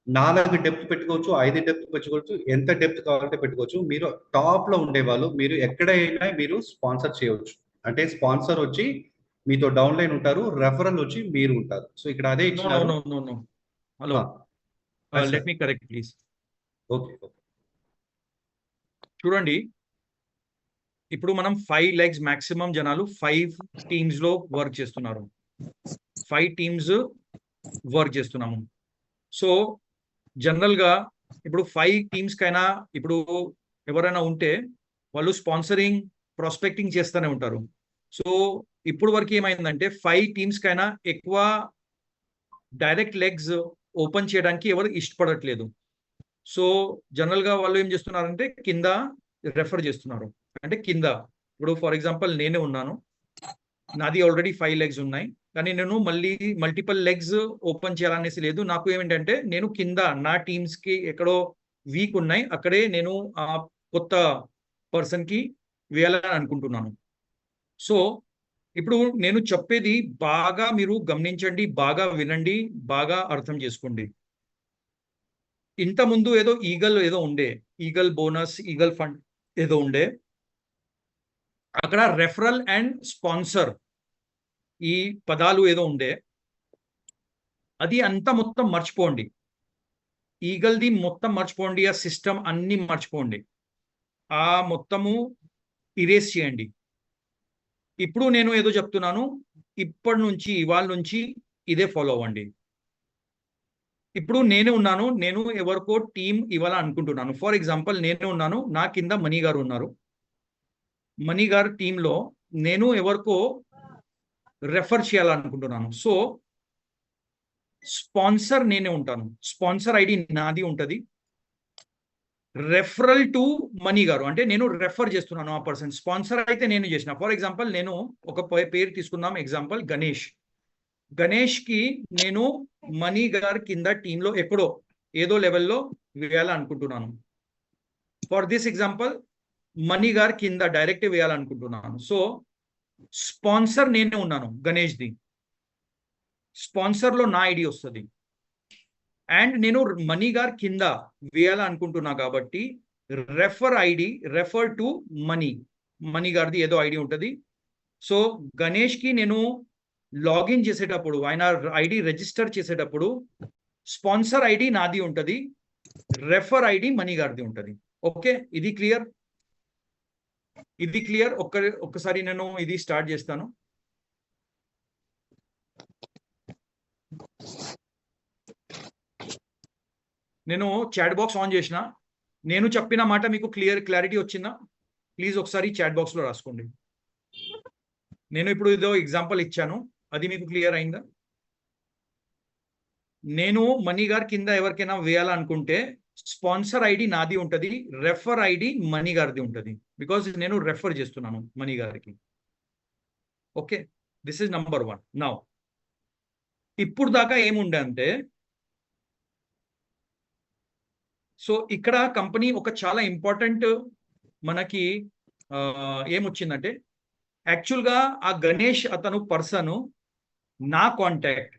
4 డెప్త్ పెట్టుకోవచ్చు, 5 డెప్త్ పెట్టుకోవచ్చు, ఎంత డెప్త్ కావాలంటే పెట్టుకోవచ్చు. మీరు టాప్ లో ఉండేవాళ్ళు మీరు ఎక్కడైనా మీరు స్పాన్సర్ చేయవచ్చు, అంటే స్పాన్సర్ వచ్చి మీతో డౌన్ లైన్ ఉంటారు, రెఫరల్ వచ్చి మీరు ఉంటారు. సో ఇక్కడ అదే ఇచ్చినారు. Hello, let me correct please. Okay, చూడండి, ఇప్పుడు మనం 5 legs మాక్సిమం జనాలు 5 teams లో వర్క్ చేస్తున్నారు, 5 teams వర్క్ చేస్తున్నాము. సో జనరల్ గా ఇప్పుడు 5 teams కైనా ఇప్పుడు ఎవరైనా ఉంటే వాళ్ళు స్పాన్సరింగ్ ప్రాస్పెక్టింగ్ చేస్తూనే ఉంటారు. సో ఇప్పుడు వరకు ఏమైందంటే 5 teams కైనా ఎక్కువ డైరెక్ట్ లెగ్స్ ఓపెన్ చేయడానికి ఎవరు ఇష్టపడట్లేదు. సో జనరల్ గా వాళ్ళు ఏం చేస్తున్నారంటే కింద రెఫర్ చేస్తున్నారు, అంటే కింద ఇప్పుడు ఫర్ ఎగ్జాంపుల్ నేనే ఉన్నాను, నాది ఆల్రెడీ 5 legs ఉన్నాయి, కానీ నేను మళ్ళీ మల్టిపుల్ లెగ్స్ ఓపెన్ చేయాలనేసి లేదు. నాకు ఏమిటంటే నేను కింద నా టీమ్స్ కి ఎక్కడో వీక్ ఉన్నాయి అక్కడే నేను ఆ కొత్త పర్సన్ కి వేయాలని అనుకుంటున్నాను. సో ఇప్పుడు నేను చెప్పేది బాగా మీరు గమనించండి, బాగా వినండి, బాగా అర్థం చేసుకోండి. ఇంత ముందు ఏదో ఈగల్ ఏదో ఉండే, ఈగల్ బోనస్ ఈగల్ ఫండ్ ఏదో ఉండే, అక్కడ రెఫరల్ అండ్ స్పాన్సర్ ఈ పదాలు ఏదో ఉండే, అది అంతా మొత్తం మర్చిపోండి. ఈగల్ది మొత్తం మర్చిపోండి, ఆ సిస్టమ్ అన్ని మర్చిపోండి, ఆ మొత్తము ఇరేస్ చేయండి. ఇప్పుడు నేను ఏదో చెప్తున్నాను, ఇప్పటి నుంచి ఇవాళ నుంచి ఇదే ఫాలో అవ్వండి. ఇప్పుడు నేనే ఉన్నాను, నేను ఎవరికో టీం ఇవ్వాలని అనుకుంటున్నాను. ఫర్ ఎగ్జాంపుల్ నేనే ఉన్నాను, నా కింద మనీ గారు ఉన్నారు, మనీ గారు టీంలో నేను ఎవరికో రెఫర్ చేయాలనుకుంటున్నాను. సో స్పాన్సర్ నేనే ఉంటాను, స్పాన్సర్ ఐడి నాది ఉంటుంది, రెఫరల్ టు మనీ గారు అంటే నేను రెఫర్ చేస్తున్నాను ఆ పర్సన్. స్పాన్సర్ అయితే నేను చేసిన. ఫర్ ఎగ్జాంపుల్ నేను ఒక పేరు తీసుకుందాం, ఎగ్జాంపుల్ గణేష్. గణేష్కి నేను మనీ గారి కింద టీంలో ఎక్కడో ఏదో లెవెల్లో వేయాలనుకుంటున్నాను. ఫర్ దిస్ ఎగ్జాంపుల్ మనీ గారి కింద డైరెక్ట్ వేయాలనుకుంటున్నాను. సో స్పాన్సర్ నేనే ఉన్నాను గణేష్ది. స్పాన్సర్లో నా ఐడి వస్తుంది. అండ్ నేను మనీ గారి కింద వేయాలనుకుంటున్నా కాబట్టి refer ID, refer to money గారిది ఏదో ఐడి ఉంటుంది. సో గణేష్కి నేను లాగిన్ చేసేటప్పుడు, ఆయన ఐడి రిజిస్టర్ చేసేటప్పుడు స్పాన్సర్ ఐడి నాది ఉంటుంది, రెఫర్ ఐడి మనీ గారిది ఉంటుంది. ఓకే, ఇది క్లియర్? ఇది క్లియర్? ఒక్కసారి నేను ఇది స్టార్ట్ చేస్తాను. నేను చాట్ బాక్స్ ఆన్ చేసిన. నేను చెప్పిన మాట మీకు క్లారిటీ వచ్చిందా? ప్లీజ్ ఒకసారి చాట్ బాక్స్లో రాసుకోండి. నేను ఇప్పుడు ఏదో ఎగ్జాంపుల్ ఇచ్చాను, అది మీకు క్లియర్ అయిందా? నేను మనీ గారి కింద ఎవరికైనా వేయాలనుకుంటే స్పాన్సర్ ఐడి నాది ఉంటుంది, రెఫర్ ఐడి మనీ గారిది ఉంటుంది. బికాజ్ నేను రెఫర్ చేస్తున్నాను మనీ గారికి. Okay, this is number 1. Now ఇప్పుడు దాకా ఏముండే అంటే, సో ఇక్కడ కంపెనీ ఒక చాలా ఇంపార్టెంట్ మనకి ఏమొచ్చిందంటే, యాక్చువల్గా ఆ గణేష్ అతను పర్సన్ నా కాంటాక్ట్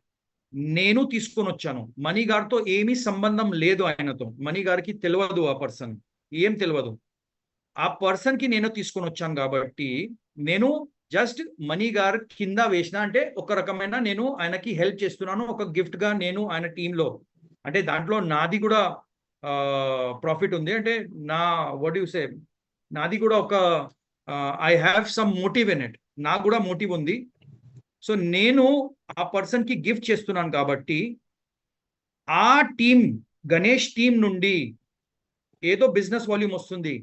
నేను తీసుకొని వచ్చాను. మనీ గారితో ఏమీ సంబంధం లేదు ఆయనతో. మనీ గారికి తెలియదు, ఆ పర్సన్ ఏం తెలియదు. ఆ పర్సన్ కి నేను తీసుకొని వచ్చాను కాబట్టి నేను జస్ట్ మనీ గారి కింద వేసిన, అంటే ఒక రకమైన నేను ఆయనకి హెల్ప్ చేస్తున్నాను ఒక గిఫ్ట్ గా. నేను ఆయన టీంలో, అంటే దాంట్లో నాది కూడా ప్రాఫిట్ ఉంది. అంటే నా వాట్ యు సే, నాది కూడా ఒక I have some motive in it, నాకు కూడా మోటివ్ ఉంది. సో నేను ఆ పర్సన్ కి గిఫ్ట్ చేస్తున్నాను కాబట్టి ఆ టీం, గణేష్ టీం నుండి ఏదో బిజినెస్ వాల్యూమ్ వస్తుంది,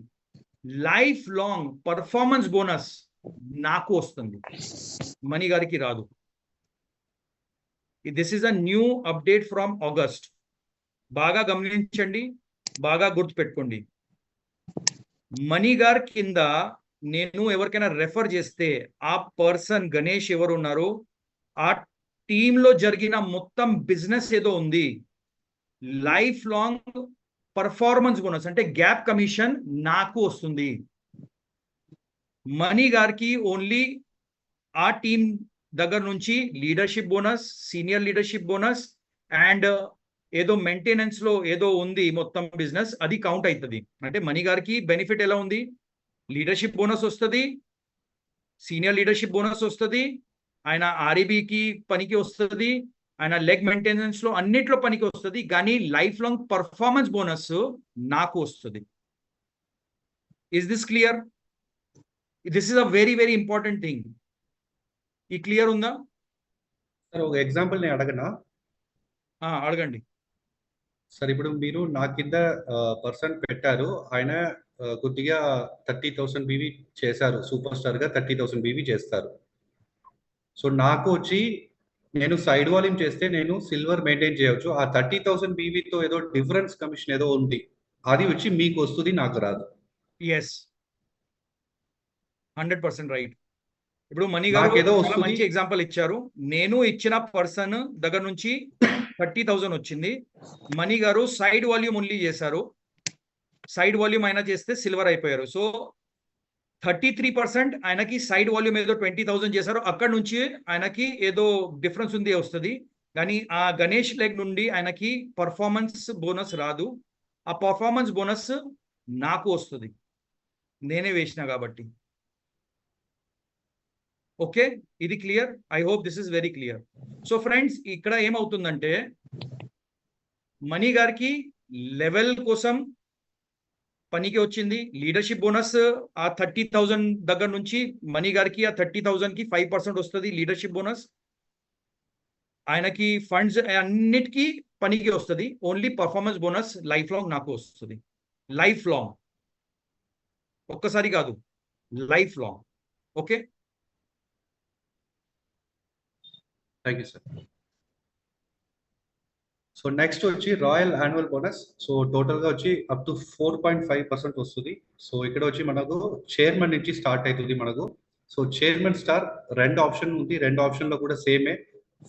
లైఫ్ లాంగ్ పర్ఫార్మెన్స్ బోనస్ నాకు వస్తుంది, మనీ గారికి రాదు. This is a new update from August. బాగా గమనించండి, బాగా గుర్తుపెట్టుకోండి. మనీ గారి కింద నేను ఎవరికైనా రెఫర్ చేస్తే ఆ పర్సన్ గణేష్ ఎవరు ఉన్నారో ఆ టీంలో జరిగిన మొత్తం బిజినెస్ ఏదో ఉంది, లైఫ్ లాంగ్ పర్ఫార్మెన్స్ బోనస్ అంటే గ్యాప్ కమిషన్ నాకు వస్తుంది. మనీ గారికి ఓన్లీ ఆ టీం దగ్గర నుంచి leadership bonus, senior leadership bonus and ఏదో మెయింటెనెన్స్ లో ఏదో ఉంది మొత్తం బిజినెస్, అది కౌంట్ అవుతుంది. అంటే మనీ గారికి బెనిఫిట్ ఎలా ఉంది? లీడర్షిప్ బోనస్ వస్తుంది, సీనియర్ లీడర్షిప్ బోనస్ వస్తుంది, ఆయన ఆర్ఈబికి పనికి వస్తుంది, ఆయన లెగ్ మెయింటెనెన్స్ లో అన్నిట్లో పనికి వస్తుంది, కానీ లైఫ్ లాంగ్ పర్ఫార్మెన్స్ బోనస్ నాకు వస్తుంది. Is this clear? This is a very very important thing. ఈ క్లియర్ ఉందా? సార్ ఒక ఎగ్జాంపుల్ నేను అడగనా? అడగండి. సార్ ఇప్పుడు మీరు నా కింద పర్సన్ పెట్టారు, ఆయన కొద్దిగా 30,000 బీవీ చేశారు, సూపర్ స్టార్ గా 30,000 బీవీ చేస్తారు. సో నాకు వచ్చి నేను సైడ్ వాల్యూమ్ చేస్తే నేను సిల్వర్ మెయింటైన్ చేయవచ్చు. ఆ 30,000 బీవీతో ఏదో డిఫరెన్స్ కమిషన్ ఏదో ఉంది, అది వచ్చి మీకు వస్తుంది, నాకు రాదు. Yes, 100% right. ఇప్పుడు మనీ గారు నాకేదో చాలా వస్తుంది. మంచి ఎగ్జాంపుల్ ఇచ్చారు. నేను ఇచ్చిన పర్సన్ దగ్గర నుంచి 30,000 వచ్చింది, మనీ గారు సైడ్ వాల్యూమ్ ఓన్లీ చేశారు, సైడ్ వాల్యూమ్ అయినా చేస్తే సిల్వర్ అయిపోయారు. సో 33% ఆయనకి సైడ్ వాల్యూమ్ ఏదో 20,000 చేశారు, అక్కడ నుంచి ఆయనకి ఏదో డిఫరెన్స్ ఉంది వస్తుంది, కానీ ఆ గణేష్ లెగ్ నుండి ఆయనకి పర్ఫార్మెన్స్ బోనస్ రాదు. ఆ పర్ఫార్మెన్స్ బోనస్ నాకు వస్తుంది, నేనే వేసిన కాబట్టి. ఓకే, ఇది clear? I hope this is very clear. So friends, ఇక్కడ ఏమవుతుందంటే మనీ గారికి లెవెల్ కోసం పనికి వచ్చింది, లీడర్షిప్ బోనస్ ఆ 30,000 దగ్గర నుంచి మనీ గారికి ఆ 30,000 కి 5% వస్తుంది లీడర్షిప్ బోనస్. ఆయనకి ఫండ్స్ అన్నిటికీ పనికి వస్తుంది, only performance bonus life long నాకు వస్తుంది. లైఫ్ లాంగ్, ఒక్కసారి కాదు, life long. Okay, thank you sir. So next వచ్చి royal annual bonus. So total గా వచ్చి అప్ టు 4.5% వస్తుంది. సో ఇక్కడ వచ్చి మనకు చైర్మన్ నుంచి స్టార్ట్ అవుతుంది మనకు. సో చైర్మన్ స్టార్ రెండు ఆప్షన్ ఉంది, రెండు ఆప్షన్ లో కూడా సేమే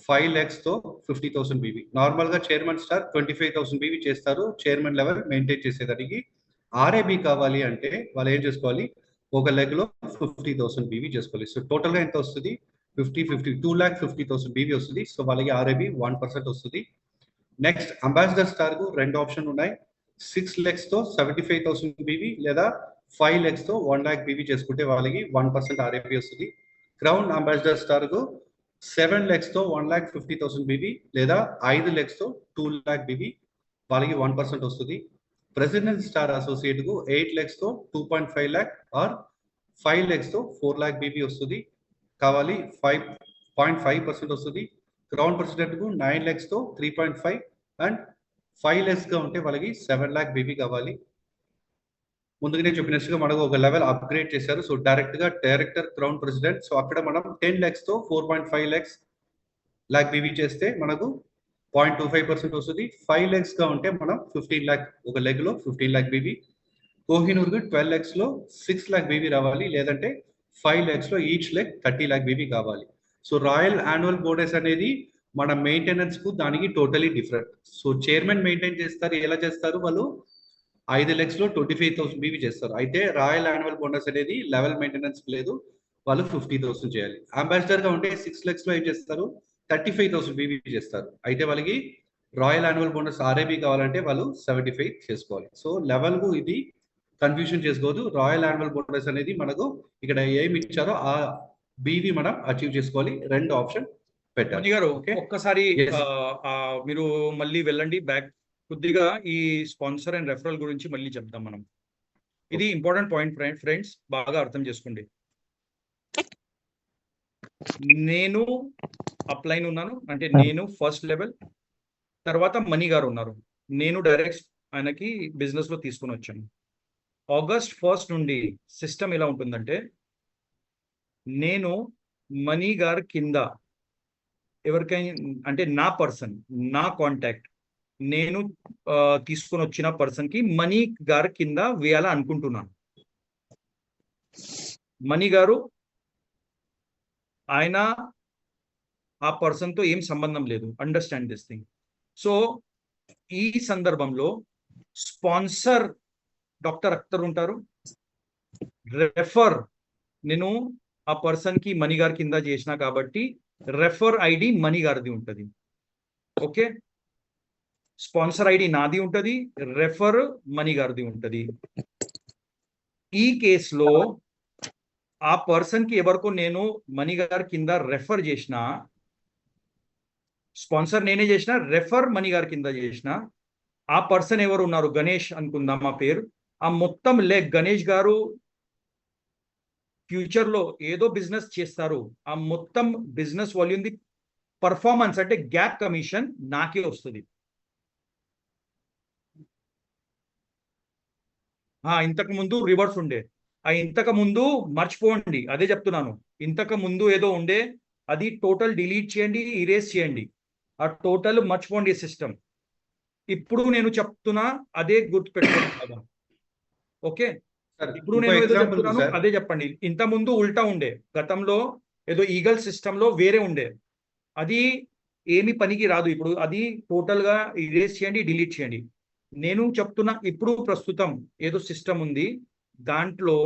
5 lakhs తో 50,000 బీవీ. నార్మల్ గా చైర్మన్ స్టార్ 25,000 బీవీ చేస్తారు చైర్మన్ లెవెల్ మెయింటైన్ చేసేదానికి. ఆర్ఏబి కావాలి అంటే వాళ్ళు ఏం చేసుకోవాలి, ఒక లెగ్ లో 50,000 బీవీ చేసుకోవాలి. సో టోటల్ గా ఎంత వస్తుంది, 2,50,000 బీవీ వస్తుంది. సో వాళ్ళకి ఆర్ఏబి 1% వస్తుంది. నెక్స్ట్ అంబాసిడర్ స్టార్ కు రెండు ఆప్షన్ ఉన్నాయి, 6 lakhs తో 75,000 బీవీ లేదా 5 lakhs తో 1 lakh బీవీ చేసుకుంటే వాళ్ళకి 1% ఆర్ఏబి వస్తుంది. క్రౌన్ అంబాసిడర్ స్టార్ కు 7 lakhs తో 1,50,000 బీవీ లేదా 5 lakhs తో 2 lakh బీవీ వాళ్ళకి 1% వస్తుంది. ప్రెసిడెంట్ స్టార్ అసోసియేట్ కు 8 lakhs తో 2.5 lakh ఆర్ 5 lakhs తో 4 lakh బీవీ వస్తుంది, కావాలి 5.5% వస్తుంది. క్రౌన్ ప్రెసిడెంట్ కు 9 lakhs తో 3.5 అండ్ 5 lakhs గా ఉంటే వాళ్ళకి 7 lakh బీవీ కావాలి. ముందుగానే చెప్పినట్టుగా మనకు ఒక లెవెల్ అప్గ్రేడ్ చేశారు. సో డైరెక్ట్ గా డైరెక్టర్ క్రౌన్ ప్రెసిడెంట్. సో అక్కడ మనం 10 lakhs తో 4.5 lakh బీవీ చేస్తే మనకు 0.25% వస్తుంది. 5 lakhs గా ఉంటే మనం 15 lakh, ఒక లెగ్ లో 15 lakh బీవీ. కోహినూర్ కు 12 lakhs లో 6 lakh బీవీ రావాలి, లేదంటే 5 lakhs లో ఈచ్ లెగ్ 30 lakh బీవీ కావాలి. సో రాయల్ యాన్యువల్ బోనస్ అనేది మన మెయింటెనెన్స్ కు దానికి totally different. So chairman maintain చేస్తారు, ఎలా చేస్తారు వాళ్ళు 5 lakhs లో 25,000 బీవీ చేస్తారు. అయితే రాయల్ యాన్యువల్ బోనస్ అనేది లెవెల్ మెయింటెనెన్స్ లేదు, వాళ్ళు 50,000 చేయాలి. అంబాసిడర్ గా ఉంటే 6 lakhs లో ఏం చేస్తారు, 35,000 బీవీ చేస్తారు. అయితే వాళ్ళకి రాయల్ యాన్యువల్ బోనస్ ఆర్ఏబి కావాలంటే వాళ్ళు 75 చేసుకోవాలి. సో లెవెల్ కు ఇది కన్ఫ్యూజన్ చేసుకోవద్దు. రాయల్ యాన్యువల్ బోనస్ అనేది మనకు ఇక్కడ ఏమి ఇచ్చారో ఆ బీవీ మనం అచీవ్ చేసుకోవాలి. రెండు ఆప్షన్ పెట్టాలి. మణి గారు ఓకే, ఒక్కసారి Yes. మీరు మళ్ళీ వెళ్ళండి బ్యాక్, కొద్దిగా ఈ స్పాన్సర్ అండ్ రెఫరల్ గురించి మళ్ళీ చెప్దాం మనం. ఇది ఇంపార్టెంట్ పాయింట్ ఫ్రెండ్స్, బాగా అర్థం చేసుకోండి. నేను అప్లైన్ ఉన్నాను అంటే నేను ఫస్ట్ లెవెల్, తర్వాత మణి గారు ఉన్నారు. నేను డైరెక్ట్ ఆయనకి బిజినెస్ లో తీసుకుని వచ్చాను. ఆగస్ట్ 1st నుండి సిస్టమ్ ఎలా ఉంటుందంటే, నేను మణి గారి కింద ఎవరికైనా అంటే నా పర్సన్, నా కాంటాక్ట్, నేను తీసుకొని వచ్చిన పర్సన్ కి మణి గారి కింద వేయాల అనుకుంటున్నాను. మణి గారు ఆయన ఆ పర్సన్ తో ఏం సంబంధం లేదు, అండర్స్టాండ్ దిస్ థింగ్. సో ఈ సందర్భంలో స్పాన్సర్ డాక్టర్ అఖ్తర్ ఉంటారు, రెఫర్ నేను ఆ పర్సన్ కి మణి గారి కింద చేసిన కాబట్టి రెఫర్ ఐడి మణి గారిది ఉంటుంది. ఓకే, స్పాన్సర్ ఐడి నాది ఉంటుంది, రెఫర్ మణి గారిది ఉంటుంది. ఈ కేసులో ఆ పర్సన్ కి ఎవరికో నేను మణి గారి కింద రెఫర్ చేసిన, స్పాన్సర్ నేనే చేసిన, రెఫర్ మణి గారి కింద చేసిన, ఆ పర్సన్ ఎవరు ఉన్నారు, గణేష్ అనుకుందాం ఆ పేరు. ఆ మొత్తం లెగ్ గణేష్ గారు ఫ్యూచర్ లో ఏదో బిజినెస్ చేస్తారు, ఆ మొత్తం బిజినెస్ వాల్యూమ్ ది పర్ఫార్మెన్స్ అంటే గ్యాప్ కమిషన్ నాకే వస్తుంది. ఇంతకు ముందు రివర్స్ ఉండే, ఇంతకు ముందు మర్చిపోండి, అదే చెప్తున్నాను. ఇంతకు ముందు ఏదో ఉండే, అది టోటల్ డిలీట్ చేయండి, ఇరేజ్ చేయండి, ఆ టోటల్ మర్చిపోండి సిస్టమ్. ఇప్పుడు నేను చెప్తున్నా అదే గుర్తుపెట్టుకోండి. ఓకే, ఇప్పుడు నేను ఏదో చెప్తున్నాను అదే చెప్పండి. ఇంత ముందు ఉల్టా ఉండే, గతంలో ఏదో ఈగల్ సిస్టమ్ లో వేరే ఉండే, అది ఏమి పనికి రాదు. ఇప్పుడు అది టోటల్ గా ఇరేజ్ చేయండి, డిలీట్ చేయండి. నేను చెప్తున్నా ఇప్పుడు ప్రస్తుతం ఏదో సిస్టమ్ ఉంది, దాంట్లో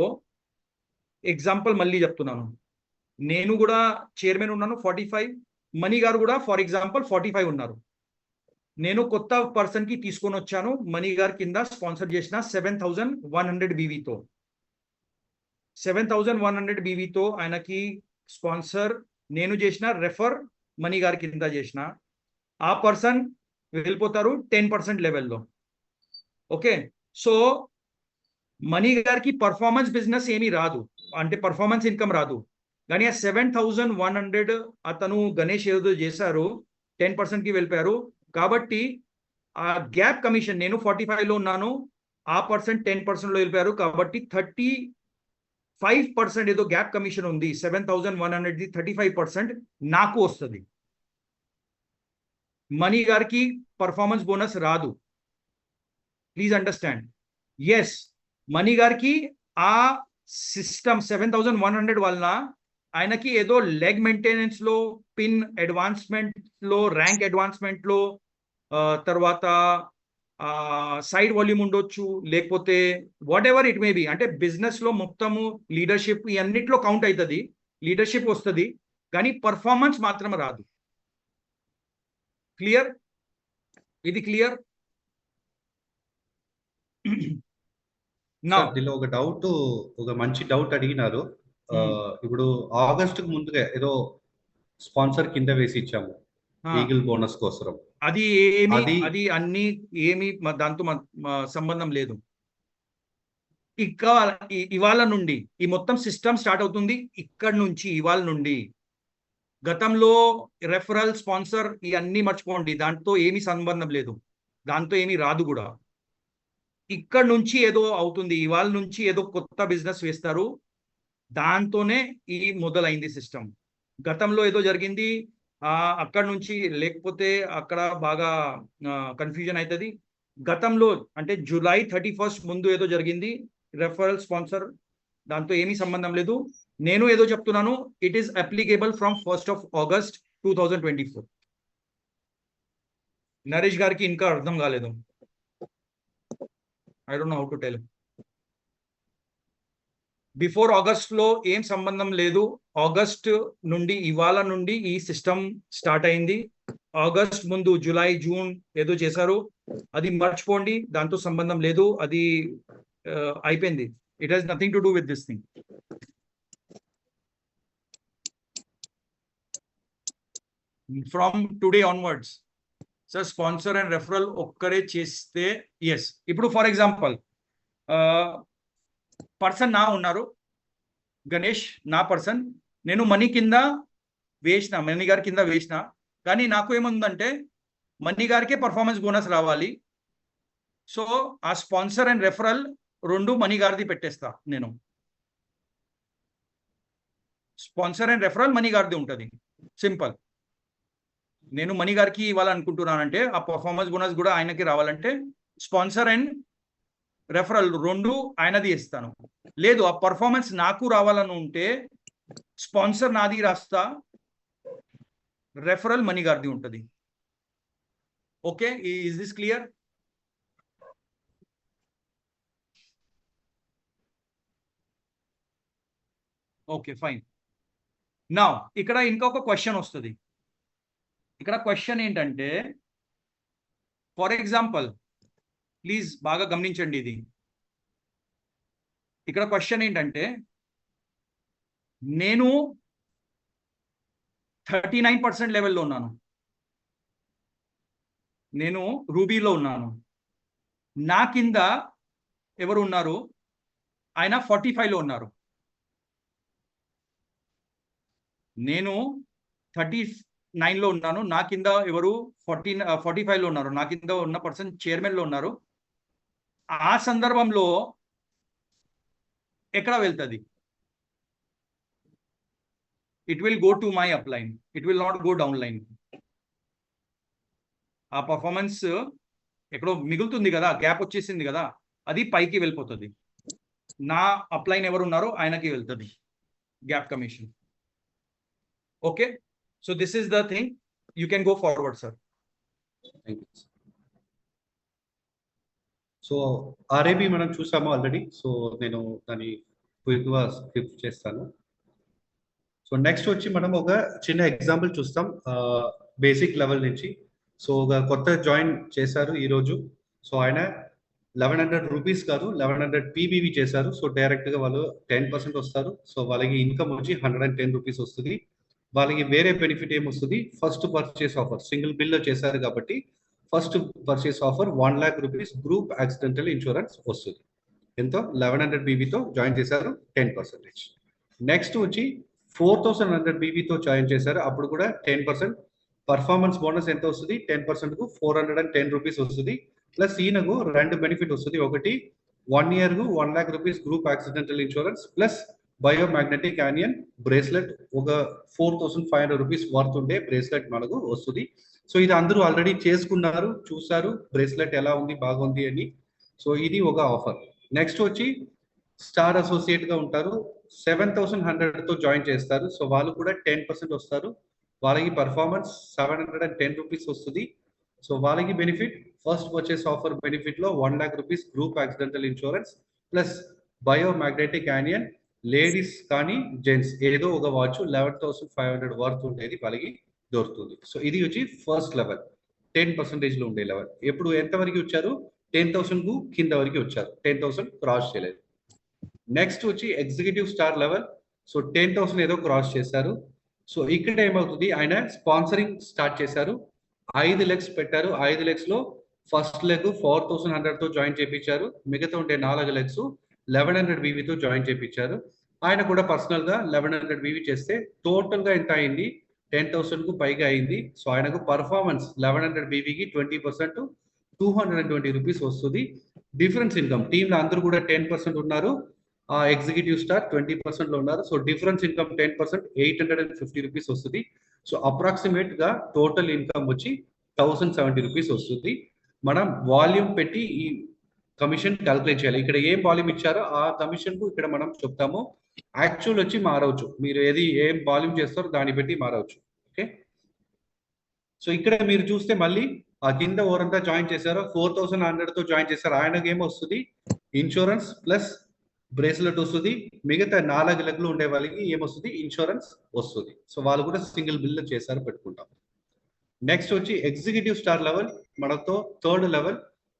ఎగ్జాంపుల్ మళ్ళీ చెప్తున్నాను. నేను కూడా చైర్మన్ ఉన్నాను 45, మణి గారు కూడా ఫర్ ఎగ్జాంపుల్ 45 ఉన్నారు. నేను కొత్త పర్సన్ కి తీసుకొని వచ్చాను, మణి గారి కింద స్పాన్సర్ చేసిన 7,100 బీవీతో, 7,100 బీవీతో ఆయనకి స్పాన్సర్ నేను చేసిన, రెఫర్ మణి గారి కింద చేసిన. ఆ పర్సన్ వెళ్ళిపోతారు 10% లెవెల్లో. ఓకే, సో మణి గారికి పర్ఫార్మెన్స్ బిజినెస్ ఏమీ రాదు, అంటే పర్ఫార్మెన్స్ ఇన్కమ్ రాదు. కానీ ఆ 7,100 అతను గణేష్ ఏదో చేశారు, 10% కి వెళ్ళిపోయారు. కాబట్టి ఆ గ్యాప్ కమిషన్, నేను 45 లో ఉన్నాను, ఆ పర్సన్ 10% లో వెళ్ళిపోయారు, కాబట్టి 35% ఏదో గ్యాప్ కమిషన్ ఉంది. 7,100ది 35% నాకు వస్తుంది. మనీ గారికి పర్ఫార్మెన్స్ బోనస్ రాదు. Please understand. ఎస్, మనీ గారికి ఆ సిస్టమ్ 7,100 వలన ఆయనకి ఏదో లెగ్ మెయింటెనెన్స్ లో, పిన్ అడ్వాన్స్మెంట్ లో, ర్యాంక్ అడ్వాన్స్మెంట్ లో, తర్వాత సైడ్ వాల్యూమ్ ఉండొచ్చు, లేకపోతే what ever it may be. అంటే బిజినెస్ లో మొత్తము లీడర్షిప్ ఈ అన్నిట్లో కౌంట్ అవుతుంది, లీడర్షిప్ వస్తుంది, కానీ పర్ఫార్మెన్స్ మాత్రం రాదు. క్లియర్? ఇది క్లియర్? సార్ దీనిలో ఒక డౌట్, ఒక మంచి డౌట్ అడిగినారు. ఇప్పుడు ఆగస్ట్ కు ముందుగా ఏదో స్పాన్సర్ కింద వేసి ఇచ్చాము ఈగిల్ బోనస్ కోసం. అది అన్ని ఏమి దాంతో సంబంధం లేదు. ఇవాళ నుండి ఈ మొత్తం సిస్టమ్ స్టార్ట్ అవుతుంది. ఇక్కడ నుంచి ఇవాళ నుండి గతంలో రెఫరల్, స్పాన్సర్ ఇవన్నీ మర్చిపోండి, దాంతో ఏమీ సంబంధం లేదు, దాంతో ఏమీ రాదు కూడా. ఇక్కడ నుంచి ఏదో అవుతుంది, ఇవాళ నుంచి ఏదో కొత్త బిజినెస్ వేస్తారు, దాంతోనే ఈ మొదలైంది సిస్టమ్. గతంలో ఏదో జరిగింది అక్కడ నుంచి, లేకపోతే అక్కడ బాగా కన్ఫ్యూజన్ అవుతుంది. గతంలో అంటే జూలై 31 ముందు ఏదో జరిగింది, రెఫరల్, స్పాన్సర్, దాంతో ఏమీ సంబంధం లేదు. నేను ఏదో చెప్తున్నాను, it is applicable from 1st of August 2024. Naresh గారికి ఇంకా అర్థం కాలేదు. I don't know how to tell. Before August లో ఏం సంబంధం లేదు. ఆగస్ట్ నుండి, ఇవాళ నుండి ఈ సిస్టమ్ స్టార్ట్ అయింది. ఆగస్ట్ ముందు జూలై, జూన్ ఏదో చేశారు, అది మర్చిపోండి, దాంతో సంబంధం లేదు, అది అయిపోయింది. It has nothing to do with this thing. From today onwards sir sponsor and referral ఒక్కరే చేస్తే ఎస్. ఇప్పుడు ఫర్ ఎగ్జాంపుల్ పర్సన్ నా ఉన్నారు, గణేష్ నా పర్సన్, నేను మనీ కింద వేసిన, మనీ గారి కింద వేసిన, కానీ నాకు ఏముందంటే మనీ గారికే పర్ఫార్మెన్స్ బోనస్ రావాలి. సో ఆ స్పాన్సర్ అండ్ రెఫరల్ రెండు మనీ గారిది పెట్టేస్తా. నేను స్పాన్సర్ అండ్ రెఫరల్ మనీ గారిది ఉంటుంది, సింపుల్. నేను మనీ గారికి ఇవ్వాలనుకుంటున్నానంటే ఆ పర్ఫార్మెన్స్ బోనస్ కూడా ఆయనకి రావాలంటే స్పాన్సర్ అండ్ రెఫరల్ రెండు ఆయనది ఇస్తాను. లేదు ఆ పర్ఫార్మెన్స్ నాకు రావాలని ఉంటే స్పాన్సర్ నాది రాస్తా, రెఫరల్ మనీ గారిది ఉంటుంది. Okay, is this clear? Okay fine. నా ఇక్కడ ఇంకొక క్వశ్చన్ వస్తుంది. ఇక్కడ క్వశ్చన్ ఏంటంటే, ఫర్ ఎగ్జాంపుల్ ప్లీజ్ బాగా గమనించండి, ఇది ఇక్కడ క్వశ్చన్ ఏంటంటే, నేను 39% లెవెల్లో ఉన్నాను, నేను రూబీలో ఉన్నాను, నా కింద ఎవరు ఉన్నారు, ఆయన 45లో ఉన్నారు. నేను 39లో ఉన్నాను, నా కింద ఎవరు 45లో ఉన్నారు, నా కింద ఉన్న పర్సన్ చైర్మన్లో ఉన్నారు. ఆ సందర్భంలో ఎక్కడ వెళ్తుంది? It will go to my up line, it will not go down line. ఆ పర్ఫార్మెన్స్ ఎక్కడో మిగులుతుంది కదా, గ్యాప్ వచ్చేసింది కదా, అది పైకి వెళ్ళిపోతుంది. నా అప్ లైన్ ఎవరు ఉన్నారో ఆయనకి వెళ్తుంది gap commission. Okay, so this is the thing. You can go forward sir. So RAB మనం చూసాము ఆల్రెడీ, సో నేను దాన్ని క్విక్గా స్కిప్ చేస్తాను. సో నెక్స్ట్ వచ్చి మనం ఒక చిన్న ఎగ్జాంపుల్ చూస్తాం బేసిక్ లెవెల్ నుంచి. సో ఒక కొత్త జాయిన్ చేశారు ఈరోజు. సో ఆయన 1100 రూపీస్ కాదు 1100 పీబీవీ చేశారు. సో డైరెక్ట్గా వాళ్ళు 10% వస్తారు. సో వాళ్ళకి ఇన్కమ్ వచ్చి 110 రూపీస్ వస్తుంది. వాళ్ళకి వేరే బెనిఫిట్ ఏమొస్తుంది, ఫస్ట్ పర్చేస్ ఆఫర్, సింగిల్ బిల్లో చేశారు కాబట్టి first purchase offer 1 lakh rupees group accidental insurance వస్తుంది. ఎంతో 1100 బీబీతో జాయిన్ చేశారు, 10%. నెక్స్ట్ వచ్చి 4100 బీబీతో జాయిన్ చేశారు, అప్పుడు కూడా 10%. పర్ఫార్మెన్స్ బోనస్ ఎంత వస్తుంది, 10%కు 410 రూపీస్ వస్తుంది. ప్లస్ ఈయనకు రెండు బెనిఫిట్ వస్తుంది. ఒకటి 1 yearకు 1 lakh rupees group accidental insurance plus biomagnetic anion bracelet, ఒక 4500 రూపీస్ వర్త్ ఉండే బ్రేస్లెట్ మనకు వస్తుంది. సో ఇది అందరూ ఆల్రెడీ చేసుకున్నారు, చూసారు బ్రేస్లెట్ ఎలా ఉంది, బాగుంది అని. సో ఇది ఒక ఆఫర్. నెక్స్ట్ వచ్చి స్టార్ అసోసియేట్ గా ఉంటారు, 7,100 తో జాయిన్ చేస్తారు. సో వాళ్ళు కూడా 10% వస్తారు. వాళ్ళకి పర్ఫార్మెన్స్ 710 రూపీస్ వస్తుంది. సో వాళ్ళకి benefit first purchase offer benefit లో 1 lakh rupees group accidental insurance plus biomagnetic anion, ladies కానీ జెంట్స్ ఏదో ఒక వాచ్ 11,500 వర్త్ ఉండేది వాళ్ళకి దొరుకుతుంది. సో ఇది వచ్చి ఫస్ట్ లెవెల్ 10% లో ఉండే లెవెల్. ఎప్పుడు ఎంత వరకు వచ్చారు? 10,000 కు కింద వరకు వచ్చారు, 10,000 క్రాస్ చేయలేదు. నెక్స్ట్ వచ్చి ఎగ్జిక్యూటివ్ స్టార్ లెవెల్. సో 10,000 ఏదో క్రాస్ చేశారు. సో ఇక్కడ ఏమవుతుంది, ఆయన స్పాన్సరింగ్ స్టార్ట్ చేశారు, 5 లెగ్స్ పెట్టారు. 5 లెగ్స్ లో ఫస్ట్ లెగ్ 4,100 తో జాయిన్ చేయించారు, మిగతా ఉండే 4 లెగ్స్ 1100 BV తో జాయిన్ చేయించారు. ఆయన కూడా పర్సనల్ గా 1100 BV చేస్తే టోటల్ గా ఎంత అయింది, 10,000 కు పైగా అయింది. సో ఆయనకు పర్ఫార్మెన్స్ 1100 BVకి 20%, 220 రూపీస్ వస్తుంది. డిఫరెన్స్ ఇన్కమ్ టీమ్ లో అందరూ కూడా 10% ఉన్నారు, ఎగ్జిక్యూటివ్ స్టార్ 20% లో ఉన్నారు. సో డిఫరెన్స్ ఇన్కమ్ 10%, 850 రూపీస్ వస్తుంది. సో అప్రాక్సిమేట్ గా టోటల్ ఇన్కమ్ వచ్చి 1,070 రూపీస్ వస్తుంది. మనం వాల్యూమ్ పెట్టి ఈ కమిషన్ క్యాల్కులేట్ చేయాలి. ఇక్కడ ఏం వాల్యూమ్ ఇచ్చారో ఆ కమిషన్ కు ఇక్కడ మనం చెప్తాము. యాక్చువల్ వచ్చి మారవచ్చు, మీరు ఏం వాల్యూమ్ చేస్తారో దాన్ని బట్టి మారవచ్చు. ఓకే, సో ఇక్కడ మీరు చూస్తే మళ్ళీ ఆ కింద ఓరంతా జాయిన్ చేశారో 4,100 తో జాయిన్ చేశారు. ఆయనకి ఏమొస్తుంది, ఇన్సూరెన్స్ ప్లస్ బ్రేస్లెట్ వస్తుంది. మిగతా 4 లెగ్లు ఉండే వాళ్ళకి ఏమొస్తుంది, ఇన్సూరెన్స్ వస్తుంది. సో వాళ్ళు కూడా సింగిల్ బిల్ చేశారు, పెట్టుకుంటాం. నెక్స్ట్ వచ్చి ఎగ్జిక్యూటివ్ స్టార్ లెవెల్, మనతో థర్డ్ లెవెల్,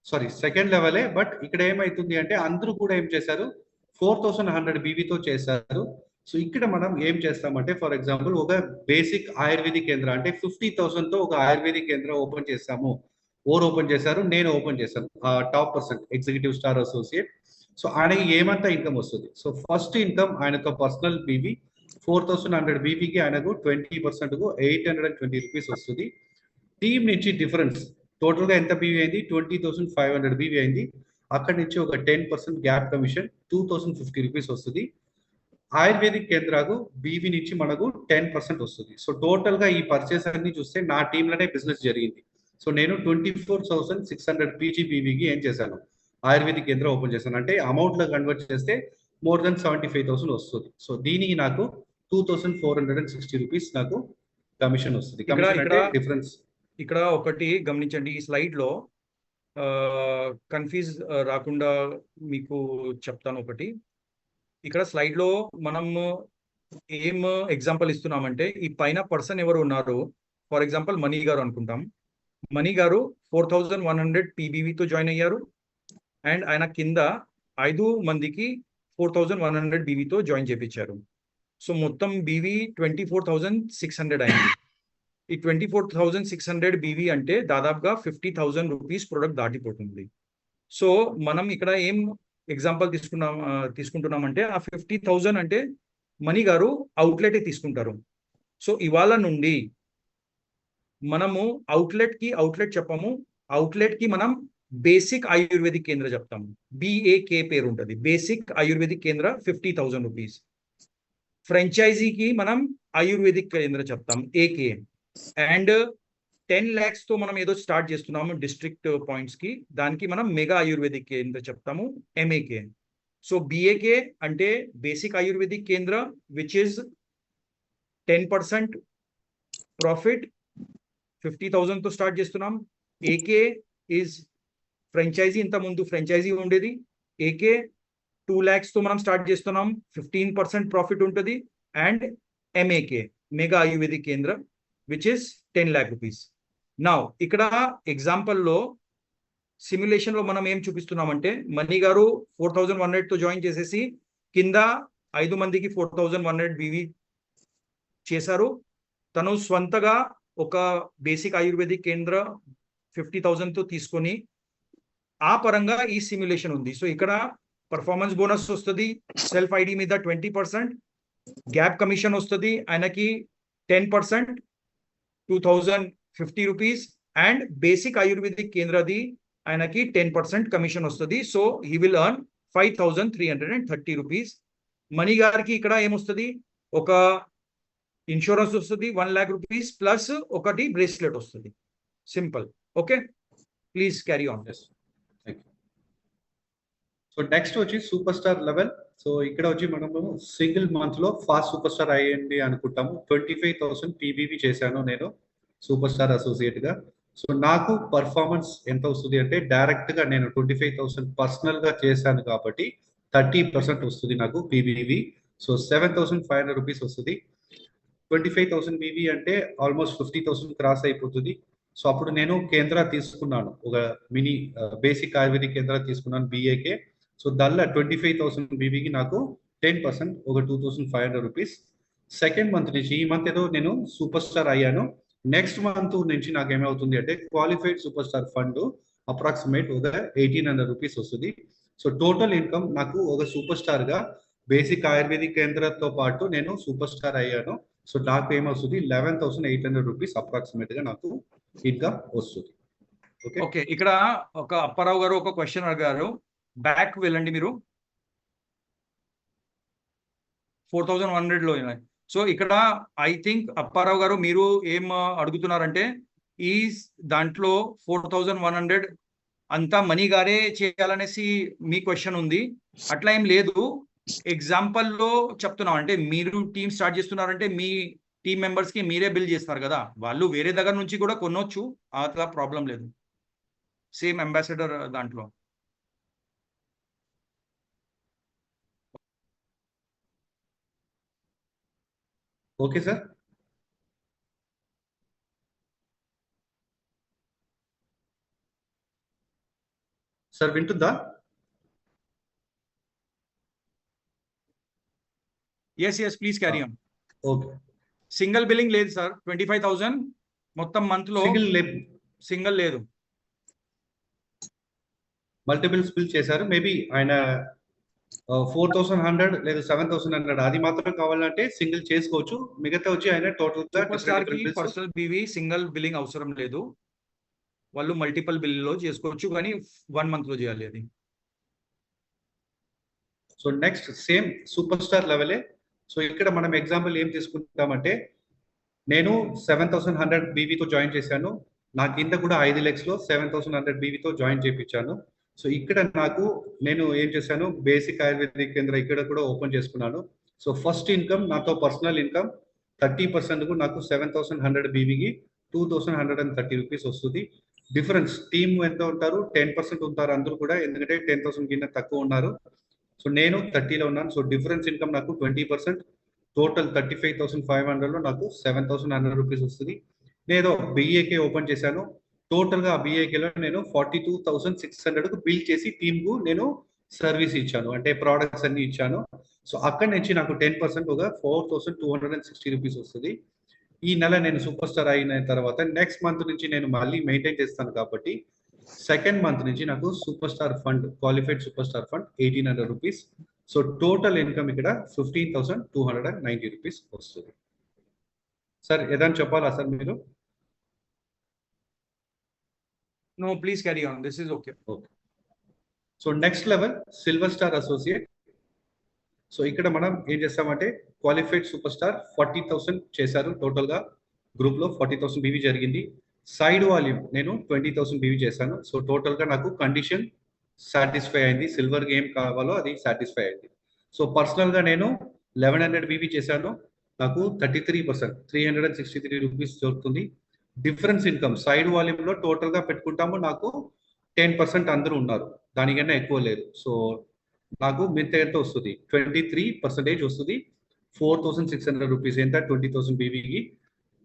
సారీ సెకండ్ లెవెలే. బట్ ఇక్కడ ఏమైతుంది అంటే అందరూ కూడా ఏం చేశారు, 4,100 BVతో చేశారు. సో ఇక్కడ మనం ఏం చేస్తామంటే, ఫర్ ఎగ్జాంపుల్ ఒక బేసిక్ ఆయుర్వేదిక్ కేంద్ర అంటే 50,000 తో ఒక ఆయుర్వేదిక్ కేంద్రం ఓపెన్ చేస్తాము. ఓపెన్ చేశారు, నేను ఓపెన్ చేశాను. Top person executive star associate. So ఆయనకి ఏమంతా ఇన్కమ్ వస్తుంది. సో ఫస్ట్ ఇన్కమ్ ఆయనతో పర్సనల్ BV 4,100 BVకి ఆయనకు 20% కు 820 రూపీస్ వస్తుంది. టీమ్ నుంచి డిఫరెన్స్ టోటల్ గా ఎంత BV అయింది, 20,500 BV అయింది. అక్కడి నుంచి ఒక 10% గ్యాప్ కమిషన్ 2,050 రూపీస్ వస్తుంది. ఆయుర్వేదిక్ కేంద్రాకు BV నుంచి మనకు 10% వస్తుంది. సో టోటల్ గా ఈ పర్చేస్ అన్ని చూస్తే నా టీమ్ లోనే బిజినెస్ జరిగింది. సో నేను 24,600 PGBVకి ఏం చేశాను, ఆయుర్వేదిక్ కేంద్రం ఓపెన్ చేశాను. అంటే అమౌంట్ లో కన్వర్ట్ చేస్తే మోర్ దెన్ 75,000 వస్తుంది. సో దీనికి నాకు 2,460 రూపీస్ నాకు కమిషన్ వస్తుంది. కమిషన్ అంటే డిఫరెన్స్. ఇక్కడ ఒకటి గమనించండి, ఈ స్లైడ్ లో కన్ఫ్యూజ్ రాకుండా మీకు చెప్తాను ఒకటి. ఇక్కడ స్లైడ్ లో మనం ఏం ఎగ్జాంపుల్ ఇస్తున్నామంటే, ఈ పైన పర్సన్ ఎవరు ఉన్నారు, ఫర్ ఎగ్జాంపుల్ మనీ గారు అనుకుంటాం. మనీ గారు 4,100 PBVతో జాయిన్ అయ్యారు అండ్ ఆయన కింద 5 మందికి 4,100 BVతో జాయిన్ చేయించారు. సో మొత్తం BV 24,600 అయింది. ఈ 24,600 BV అంటే దాదాపుగా 50,000 రూపీస్ ప్రొడక్ట్ దాటిపోతుంది. సో మనం ఇక్కడ ఏం ఎగ్జాంపుల్ తీసుకుంటున్నామంటే, ఆ 50,000 అంటే మనీ గారు అవుట్లెట్ తీసుకుంటారు. సో ఇవాళ నుండి మనము అవుట్లెట్ చెప్పాము, అవుట్లెట్ కి మనం బేసిక్ ఆయుర్వేదిక్ కేంద్ర చెప్తాము. BAK పేరు ఉంటుంది, బేసిక్ ఆయుర్వేదిక్ కేంద్ర 50,000 రూపీస్. ఫ్రాంచైజీకి మనం ఆయుర్వేదిక్ కేంద్ర చెప్తాం AK. అండ్ 10 lakhs తో మనం ఏదో స్టార్ట్ చేస్తున్నాము డిస్ట్రిక్ట్ పాయింట్స్ కి, దానికి మనం మెగా ఆయుర్వేదిక్ కేంద్ర చెప్తాము MAK. సో BAK అంటే బేసిక్ ఆయుర్వేదిక్ కేంద్ర విచ్ ఇస్ 10% ప్రాఫిట్, 50,000 తో స్టార్ట్ చేస్తున్నాం. AK ఈజ్ ఫ్రాంచైజీ, ఇంత ముందు ఫ్రాంచైజీ ఉండేది. AK 2 lakhs తో మనం స్టార్ట్ చేస్తున్నాం, 15% ప్రాఫిట్ ఉంటుంది. అండ్ MAK మెగా ఆయుర్వేదిక్ కేంద్ర which is 10 lakh rupees. Now ఇక్కడ ఎగ్జాంపుల్లో సిమ్యులేషన్ లో మనం ఏం చూపిస్తున్నామంటే, మనీ గారు 4,100 తో జాయిన్ చేసేసి కింద 5 మందికి 4,100 BV చేశారు. తను స్వంతగా ఒక బేసిక్ ఆయుర్వేదిక్ కేంద్ర 50,000 తో తీసుకొని ఆ పరంగా ఈ సిమ్యులేషన్ ఉంది. సో ఇక్కడ పర్ఫార్మెన్స్ బోనస్ వస్తుంది, సెల్ఫ్ ఐడి మీద 20%, గ్యాప్ కమిషన్ వస్తుంది ఆయనకి 10%, 2,050 రూపీస్. అండ్ బేసిక్ ఆయుర్వేదిక్ కేంద్రది ఆయనకి 10% కమిషన్ వస్తుంది. So he will earn 5,330 rupees. Mani గారికి ఇక్కడ ఏమొస్తుంది, ఒక ఇన్సూరెన్స్ వస్తుంది 1 lakh రూపీస్ ప్లస్ ఒకటి బ్రేస్లెట్ వస్తుంది. Simple. Okay, please carry on. Yes, thank you. So next వచ్చి సూపర్ స్టార్ లెవెల్. సో ఇక్కడ వచ్చి మనము సింగిల్ మంత్ లో ఫాస్ట్ సూపర్ స్టార్ అయ్యింది అనుకుంటాము. 25,000 పీబీవి చేశాను నేను సూపర్ స్టార్ అసోసియేట్ గా. సో నాకు పర్ఫార్మెన్స్ ఎంత వస్తుంది అంటే డైరెక్ట్ గా నేను 25,000 పర్సనల్ గా చేశాను కాబట్టి 30% వస్తుంది నాకు పీబీవి. సో 7,500 రూపీస్ వస్తుంది. 25,000 పీబీ అంటే ఆల్మోస్ట్ 50,000 క్రాస్ అయిపోతుంది. సో అప్పుడు నేను కేంద్ర తీసుకున్నాను, ఒక మినీ బేసిక్ ఆయుర్వేదిక్ కేంద్ర తీసుకున్నాను బిఏకే. సో దానిలో 25,000 బీబీకి నాకు 10% ఒక 2,500 రూపీస్. సెకండ్ మంత్ నుంచి, ఈ మంత్ ఏదో నేను సూపర్ స్టార్ అయ్యాను, నెక్స్ట్ మంత్ నుంచి నాకు ఏమవుతుంది అంటే qualified super star fund approximate ఒక 1,800 రూపీస్ వస్తుంది. సో టోటల్ ఇన్కమ్ నాకు ఒక సూపర్ స్టార్ గా బేసిక్ ఆయుర్వేదిక్ కేంద్రంతో పాటు నేను సూపర్ స్టార్ అయ్యాను. సో నాకు ఏమొస్తుంది 11,800 రూపీస్ అప్రాక్సిమేట్ గా నాకు ఇన్కమ్ వస్తుంది. ఓకే, ఓకే, ఇక్కడ ఒక అప్పారావు గారు ఒక క్వశ్చన్ అడిగారు. బ్యాక్ వెళ్ళండి మీరు. 4,100 లో. సో ఇక్కడ ఐ థింక్ అప్పారావు గారు మీరు ఏం అడుగుతున్నారంటే ఈ దాంట్లో 4,100 అంతా మనీ గారే చేయాలనేసి మీ క్వశ్చన్ ఉంది. అట్లా ఏం లేదు. ఎగ్జాంపుల్ లో చెప్తున్నాం, అంటే మీరు టీమ్ స్టార్ట్ చేస్తున్నారంటే మీ టీమ్ మెంబర్స్ కి మీరే బిల్ చేస్తారు కదా, వాళ్ళు వేరే దగ్గర నుంచి కూడా కొనొచ్చు, అట్లా ప్రాబ్లం లేదు. సేమ్ అంబాసిడర్ దాంట్లో. Okay sir. సార్ వింటుందా? Yes please carry on. Okay, single billing లేదు సార్. 25,000 మొత్తం మంత్ లో సింగిల్ లేదు. మల్టిపుల్స్ బిల్ చేశారు. మేబీ ఆయన 4,100 లేదా 7,100 అది మాత్రం కావాలంటే సింగిల్ చేసుకోవచ్చు. మిగతా వచ్చి ఆయన టోటల్ గా పర్సనల్ బీవీ సింగిల్ బిల్లింగ్ అవసరం లేదు. వాళ్ళు మల్టిపుల్ బిల్ లో చేసుకోవచ్చు, కానీ 1 మంత్ లో చేయాలి అది. So next same super star లెవెలే. సో ఇక్కడ మనం ఎగ్జాంపుల్ ఏం తీసుకుంటామంటే నేను 7,100 బీవీతో జాయిన్ చేశాను. నా కింద కూడా 5 lakhs లో 7,100 బీవీతో జాయిన్ చేయించాను. సో ఇక్కడ నేను ఏం చేశాను, బేసిక్ ఆయుర్వేదిక్ కేంద్ర ఇక్కడ కూడా ఓపెన్ చేసుకున్నాను. సో ఫస్ట్ ఇన్కమ్ నాతో పర్సనల్ ఇన్కమ్ 30% నాకు 7,100 బీవీకి 2,130 రూపీస్ వస్తుంది. డిఫరెన్స్ టీమ్ ఎంత ఉంటారు, 10% ఉంటారు అందరూ కూడా, ఎందుకంటే 10,000 కింద తక్కువ ఉన్నారు. సో నేను 30లో ఉన్నాను. సో డిఫరెన్స్ ఇన్కమ్ నాకు 20%, టోటల్ 35,500 లో నాకు 7,100 రూపీస్ వస్తుంది. నేను బిఏకే ఓపెన్ చేశాను. టోటల్ గా బిఏకేలో నేను 42,600 బిల్ చేసి టీమ్ కు నేను సర్వీస్ ఇచ్చాను, అంటే ప్రోడక్ట్స్ అన్ని ఇచ్చాను. సో అక్కడి నుంచి నాకు 10% ఒక 4,260 రూపీస్ వస్తుంది. ఈ నెల నేను సూపర్ స్టార్ అయిన తర్వాత నెక్స్ట్ మంత్ నుంచి నేను మళ్ళీ మెయింటైన్ చేస్తాను కాబట్టి సెకండ్ మంత్ నుంచి నాకు super star fund, qualified super star fund 1,800 rupees. So total income ఇక్కడ 15,290 రూపీస్ వస్తుంది. సార్ ఏదైనా చెప్పాలా సార్ మీరు? No, please carry on. This is okay. Okay. So next level silver star associate. So ఇక్కడ మనం ఏం చేస్తామంటే క్వాలిఫైడ్ సూపర్ స్టార్ 40,000 చేశారు టోటల్ గా. గ్రూప్ లో 40,000 బీవీ జరిగింది. సైడ్ వాల్యూమ్ నేను 20,000 బీవీ చేశాను. సో టోటల్ గా నాకు కండిషన్ సాటిస్ఫై అయింది, సిల్వర్ గేమ్ కావాలో అది సాటిస్ఫై అయింది. సో పర్సనల్ గా నేను 1,100 బీవీ చేశాను. నాకు 33% 363 రూపీస్ దొరుకుతుంది. డిఫరెన్స్ ఇన్కమ్ సైడ్ వాల్యూమ్ లో టోటల్ గా పెట్టుకుంటాము, నాకు 10% అందరూ ఉన్నారు, దానికన్నా ఎక్కువ లేదు. సో నాకు మిగతా ఎంత వస్తుంది 23% వస్తుంది. 4,600 రూపీస్ ఎంత 20,000 బీవీకి.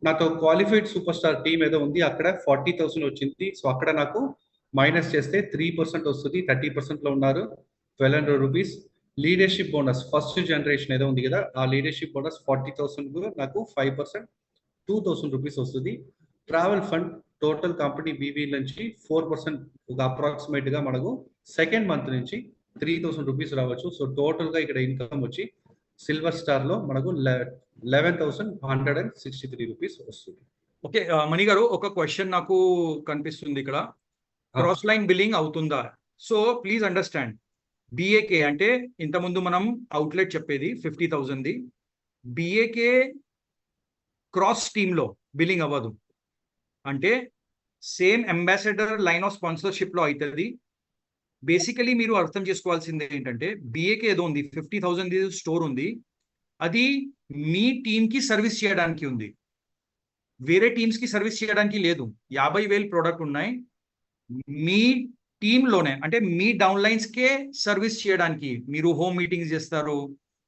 నాతో క్వాలిఫైడ్ సూపర్ స్టార్ టీమ్ ఏదో ఉంది, అక్కడ 40,000 వచ్చింది. సో అక్కడ నాకు మైనస్ చేస్తే 3% వస్తుంది, 30% లో ఉన్నారు 1,200 rupees. Leadership bonus first generation ఏదో ఉంది కదా, ఆ లీడర్షిప్ బోనస్ 40,000 నాకు 5% 2,000 రూపీస్ వస్తుంది. Travel fund total company BV నుంచి 4% ఒక అప్రాక్సిమేట్ గా మనకు సెకండ్ మంత్ నుంచి 3,000 రూపీస్ రావచ్చు. సో టోటల్ గా ఇక్కడ ఇన్కమ్ వచ్చి సిల్వర్ స్టార్ లో మనకు 11,163 రూపీస్ వస్తుంది. ఓకే మణి గారు, ఒక క్వశ్చన్ నాకు కనిపిస్తుంది ఇక్కడ, క్రాస్ లైన్ బిల్లింగ్ అవుతుందా? సో ప్లీజ్ అండర్స్టాండ్, బిఏకే అంటే ఇంతకుముందు మనం అవుట్లెట్ చెప్పేది 50,000ది. బిఏకే క్రాస్ టీమ్ లో బిల్లింగ్ అవ్వదు. అంటే same ambassador line of sponsorship లో అవుతుంది. బేసికలీ మీరు అర్థం చేసుకోవాల్సింది ఏంటంటే బిఏకి ఏదో ఉంది 50,000 స్టోర్ ఉంది, అది మీ టీమ్ కి సర్వీస్ చేయడానికి ఉంది, వేరే టీమ్స్ కి సర్వీస్ చేయడానికి లేదు. 50,000 ప్రోడక్ట్ ఉన్నాయి, మీ టీంలోనే అంటే మీ డౌన్ లైన్స్ కే సర్వీస్ చేయడానికి. మీరు హోమ్ మీటింగ్స్ చేస్తారు,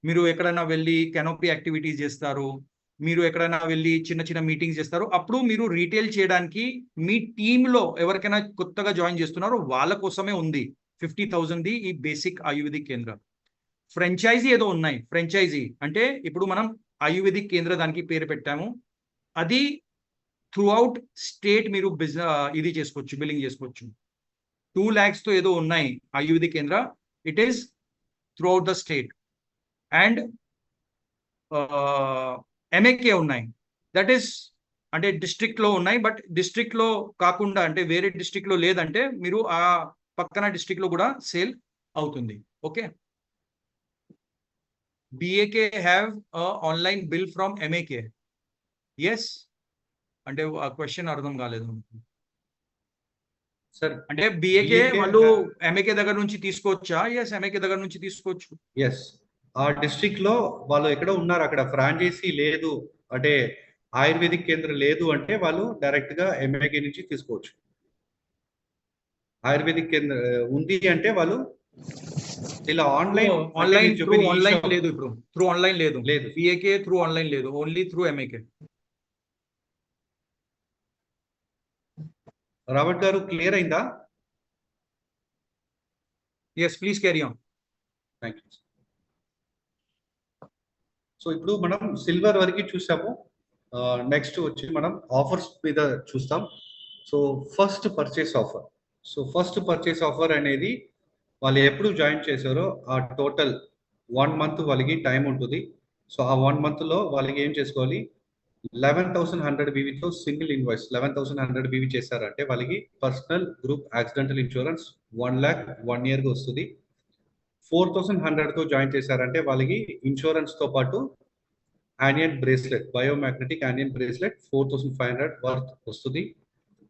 మీరు ఎక్కడైనా వెళ్ళి కెనోపీ యాక్టివిటీస్ చేస్తారు, మీరు ఎక్కడైనా వెళ్ళి చిన్న చిన్న మీటింగ్స్ చేస్తారు, అప్పుడు మీరు రీటైల్ చేయడానికి మీ టీంలో ఎవరికైనా కొత్తగా జాయిన్ చేస్తున్నారో వాళ్ళ కోసమే ఉంది 50,000 ఈ బేసిక్ ఆయుర్వేదిక్ కేంద్ర. ఫ్రాంచైజీ ఏదో ఉన్నాయి, ఫ్రాంచైజీ అంటే ఇప్పుడు మనం ఆయుర్వేదిక్ కేంద్ర దానికి పేరు పెట్టాము, అది త్రూ అవుట్ స్టేట్ మీరు బిజినెస్ ఇది చేసుకోవచ్చు, బిల్లింగ్ చేసుకోవచ్చు. 2 lakhs తో ఏదో ఉన్నాయి ఆయుర్వేదిక్ కేంద్ర, it is through out the state. And MAK ఉన్నాయి, దట్ ఈస్ అంటే డిస్ట్రిక్ట్ లో ఉన్నాయి, బట్ డిస్ట్రిక్ట్ లో కాకుండా అంటే వేరే డిస్ట్రిక్ట్ లో లేదంటే మీరు ఆ పక్కన డిస్ట్రిక్ట్ లో కూడా సేల్ అవుతుంది. Okay, BAK have online bill from MAK. Yes అంటే ఆ క్వశ్చన్ అర్థం కాలేదు సార్. అంటే బిఏకే వాళ్ళు ఎంఏకే దగ్గర నుంచి తీసుకోవచ్చా? ఎస్, ఎంఏకే దగ్గర నుంచి తీసుకోవచ్చు. ఎస్, ఆ డిస్ట్రిక్ట్ లో వాళ్ళు ఎక్కడో ఉన్నారు, అక్కడ ఫ్రాంచైజీ లేదు అంటే ఆయుర్వేదిక్ కేంద్రం లేదు అంటే వాళ్ళు డైరెక్ట్ గా ఎంఏకే నుంచి తీసుకోవచ్చు. ఆయుర్వేదిక్ కేంద్ర ఉంది అంటే వాళ్ళు ఇలా ఆన్లైన్ త్రూ ఆన్లైన్ లేదు, ఇప్పుడు త్రూ ఆన్లైన్ లేదు, లేదు. బిఏకే త్రూ ఆన్లైన్ లేదు, ఓన్లీ త్రూ ఎంఏకే. రాబర్ట్ గారు క్లియర్ అయిందా? Yes, please carry on. Thank you. So ఇప్పుడు మనం సిల్వర్ వరకు చూసాము, నెక్స్ట్ వచ్చి మనం ఆఫర్స్ మీద చూస్తాం. So first purchase offer. So first purchase offer అనేది వాళ్ళు ఎప్పుడు జాయిన్ చేశారో ఆ టోటల్ 1 month వాళ్ళకి టైం ఉంటుంది. సో ఆ 1 month లో వాళ్ళకి ఏం చేసుకోవాలి, 11,100 బీవీతో సింగిల్ ఇన్వాయిస్ 11,100 బీవీ చేశారంటే వాళ్ళకి personal group accidental insurance 1 lakh 1 year వస్తుంది. 4,100 తో జాయిన్ చేశారంటే వాళ్ళకి ఇన్సూరెన్స్ తో పాటు యానియన్ bracelet, biomagnetic anion bracelet 4,500 worth వస్తుంది.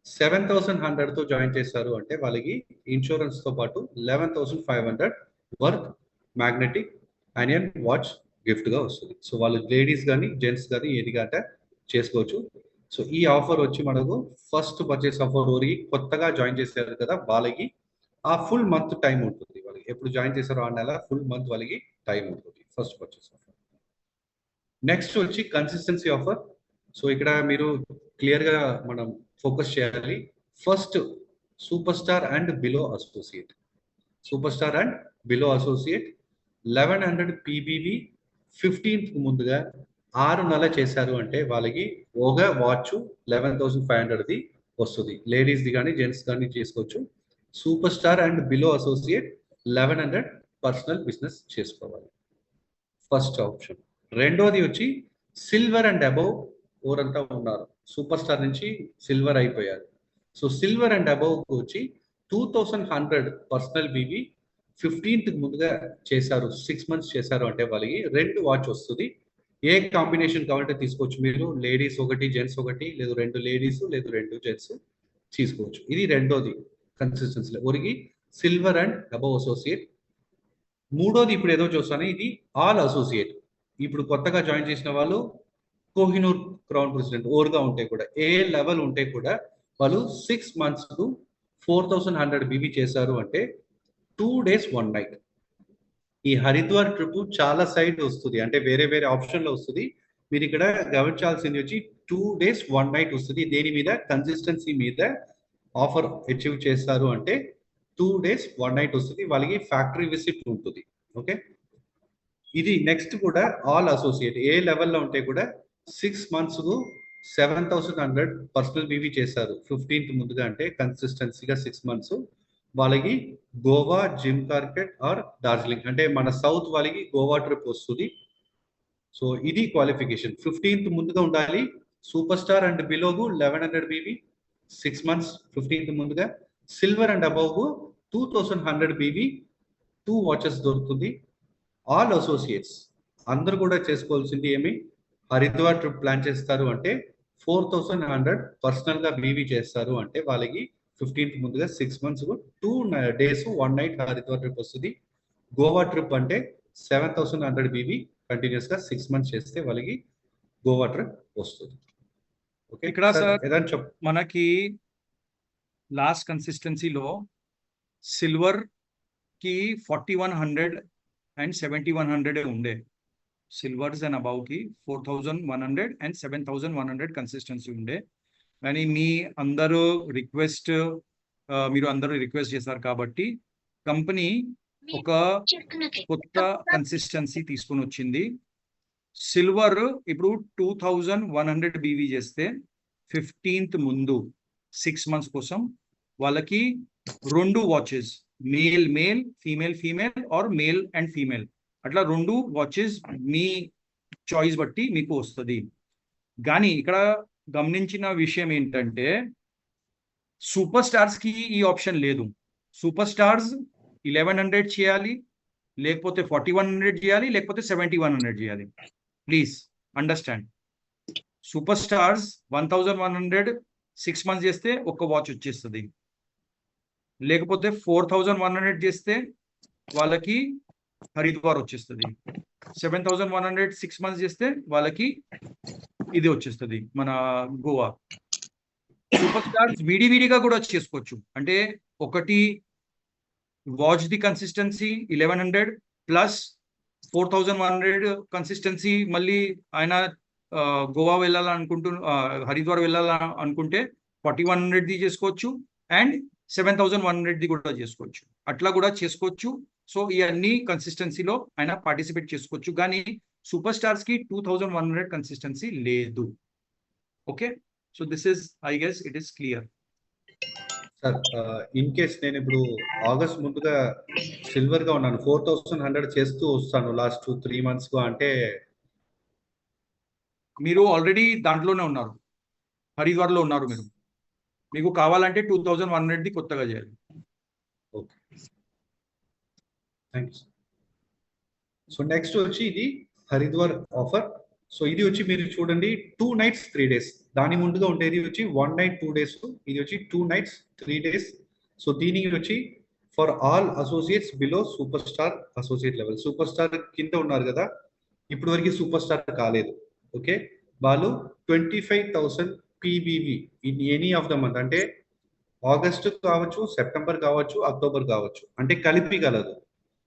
7,100 తో జాయిన్ చేశారు అంటే వాళ్ళకి ఇన్సూరెన్స్ తో పాటు 11,500 వర్త్ మ్యాగ్నెటిక్ యానియన్ వాచ్ గిఫ్ట్ గా వస్తుంది. సో వాళ్ళు లేడీస్ కానీ జెంట్స్ కానీ ఏది అంటే చేసుకోవచ్చు. సో ఈ ఆఫర్ వచ్చి మనకు ఫస్ట్ పర్చేస్ ఆఫర్ ఓరి కొత్తగా జాయిన్ చేశారు కదా వాళ్ళకి ఆ ఫుల్ మంత్ టైం ఉంటుంది. వాళ్ళకి ఎప్పుడు జాయిన్ చేశారో ఆ నెల ఫుల్ మంత్ వాళ్ళకి టైం ఉంటుంది ఫస్ట్ పర్చేస్ ఆఫర్. నెక్స్ట్ వచ్చి కన్సిస్టెన్సీ ఆఫర్. సో ఇక్కడ మీరు క్లియర్ గా మనం ఫోకస్ చేయాలి. First super star and below associate. Super star and below associate 1100 పీబీవి 15th ముందుగా 6 నెలలు చేశారు అంటే వాళ్ళకి ఒక వాచ్ 11,500ది వస్తుంది. లేడీస్ది కానీ జెంట్స్ కానీ చేసుకోవచ్చు. Super star and below associate 1100 personal business చేసుకోవాలి, ఫస్ట్ ఆప్షన్. రెండోది వచ్చి సిల్వర్ అండ్ అబౌవ్ ఎవరంతా ఉన్నారు, సూపర్ స్టార్ నుంచి సిల్వర్ అయిపోయారు. సో సిల్వర్ అండ్ అబౌవ్ వచ్చి 2,100 పర్సనల్ బీవీ 15th ముందుగా చేశారు, 6 months చేశారు అంటే వాళ్ళకి 2 వాచ్ వస్తుంది. ఏ కాంబినేషన్ కావాలంటే తీసుకోవచ్చు మీరు, లేడీస్ ఒకటి జెంట్స్ ఒకటి, లేదు 2 లేడీస్ లేదు 2 జెంట్స్ తీసుకోవచ్చు. ఇది రెండోది కన్సిస్టెన్సీ ఒరిగి సిల్వర్ అండ్ అబౌవ్ అసోసియేట్. మూడోది ఇప్పుడు ఏదో చూస్తాను, ఇది ఆల్ అసోసియేట్. ఇప్పుడు కొత్తగా జాయిన్ చేసిన వాళ్ళు కోహినూర్ క్రౌన్ ప్రెసిడెంట్ ఓర్గా ఉంటే కూడా, ఏ లెవెల్ ఉంటే కూడా వాళ్ళు 6 months 4,100 బీబీ చేశారు అంటే 2 days 1 night. ఈ హరిద్వార్ ట్రిప్ చాలా సైడ్ వస్తుంది అంటే వేరే వేరే ఆప్షన్ లో వస్తుంది. మీరు ఇక్కడ గమనించాల్సింది వచ్చి 2 days 1 night వస్తుంది. దేని మీద, కన్సిస్టెన్సీ మీద ఆఫర్ అచీవ్ చేస్తారు అంటే 2 days 1 night వస్తుంది. వాళ్ళకి ఫ్యాక్టరీ విజిట్ ఉంటుంది. ఓకే, ఇది నెక్స్ట్ కూడా ఆల్ అసోసియేట్ ఏ లెవెల్లో ఉంటే కూడా 6 months 7,100 పర్సనల్ బీవీ చేశారు 15th ముందుగా అంటే కన్సిస్టెన్సీగా 6 months. వాళ్ళకి Goa, Jim Corbett or Darjeeling అంటే మన సౌత్ వాళ్ళకి గోవా ట్రిప్ వస్తుంది. సో ఇది క్వాలిఫికేషన్, 15th ముందుగా ఉండాలి. సూపర్ స్టార్ అండ్ బిలోగు 1100 బీబీ 6 months 15th ముందుగా. Silver and above 2,100 BB 2 watches దొరుకుతుంది. ఆల్ అసోసియేట్స్ అందరు కూడా చేసుకోవాల్సింది ఏమి, హరిద్వార్ ట్రిప్ ప్లాన్ చేస్తారు అంటే 4,100 పర్సనల్ గా బీవీ చేస్తారు అంటే వాళ్ళకి 15th ముందుగా 6 months 2 days 1 night Haridwar trip వస్తుంది. గోవా ట్రిప్ అంటే 7,100 బీవీ కంటిన్యూస్ గా 6 months చేస్తే వాళ్ళకి గోవా ట్రిప్ వస్తుంది. ఓకే ఇక్కడ సార్ ఏదైనా చెప్ మనకి లాస్ట్ కన్సిస్టెన్సీలో సిల్వర్ కి 4100 అండ్ 7100 ఉండే. సిల్వర్స్ అండ్ అబౌవ్ కి 4100 అండ్ 7100 కన్సిస్టెన్సీ ఉండే. కానీ మీరు అందరూ రిక్వెస్ట్ చేశారు కాబట్టి కంపెనీ ఒక కొత్త కన్సిస్టెన్సీ తీసుకొని వచ్చింది. సిల్వర్ ఇప్పుడు 2100 బీవీ చేస్తే 15th ముందు 6 months కోసం వాళ్ళకి 2 watches, male female or male and female, అట్లా 2 వాచెస్ మీ చాయిస్ బట్టి మీకు వస్తుంది. కానీ ఇక్కడ గమనించిన విషయం ఏంటంటే సూపర్ స్టార్స్ కి ఈ ఆప్షన్ లేదు. సూపర్ స్టార్స్ 1100 చేయాలి, లేకపోతే 4100 చేయాలి, లేకపోతే 7100 చేయాలి. Please understand. Super stars 1100 6 months చేస్తే ఒక వాచ్ వచ్చేస్తుంది. లేకపోతే 4100 చేస్తే వాళ్ళకి హరిద్వార్ వచ్చేస్తుంది. 7100 6 months చేస్తే వాళ్ళకి ఇది వచ్చేస్తుంది, మన గోవా. సూపర్ స్టార్స్ విడివిడిగా కూడా చేసుకోవచ్చు. అంటే ఒకటి watch the consistency 1100 plus 4100 consistency, మళ్ళీ ఆయన గోవా హరిద్వార్ వెళ్ళాలనుకుంటే 4100 ది చేసుకోవచ్చు అండ్ 7100 ది కూడా చేసుకోవచ్చు. అట్లా కూడా చేసుకోవచ్చు. సో ఈ అన్ని కన్సిస్టెన్సీలో ఆయన పార్టిసిపేట్ చేసుకోవచ్చు. కానీ సూపర్ స్టార్స్ కి 2100 కన్సిస్టెన్సీ లేదు. Okay, so this is I guess it is clear. Sir in case నేను ఇప్పుడు ఆగస్ట్ ముందుగా సిల్వర్ గా ఉన్నాను, 4100 చేస్తూ వస్తాను లాస్ట్ 3 months గా, అంటే మీరు ఆల్రెడీ దాంట్లోనే ఉన్నారు, హరిద్వార్ లో ఉన్నారు. మీకు కావాలంటే 2100 ది కొత్తగా చేయాలి. Okay, thank you. So next వచ్చి ఇది హరిద్వార్ ఆఫర్. సో ఇది వచ్చి మీరు చూడండి 2 nights 3 days. దాని ముందుగా ఉండేది వచ్చి 1 night 2 days. ఇది వచ్చి 2 nights 3 days. సో దీనికి వచ్చి for all associates below super star associate level. Super star కింద ఉన్నారు కదా, ఇప్పుడు వరకు సూపర్ స్టార్ కాలేదు. ఓకే, వాళ్ళు 25,000 PBV in any of the month, అంటే ఆగస్ట్ కావచ్చు, సెప్టెంబర్ కావచ్చు, అక్టోబర్ కావచ్చు, అంటే కలిపి కలదు.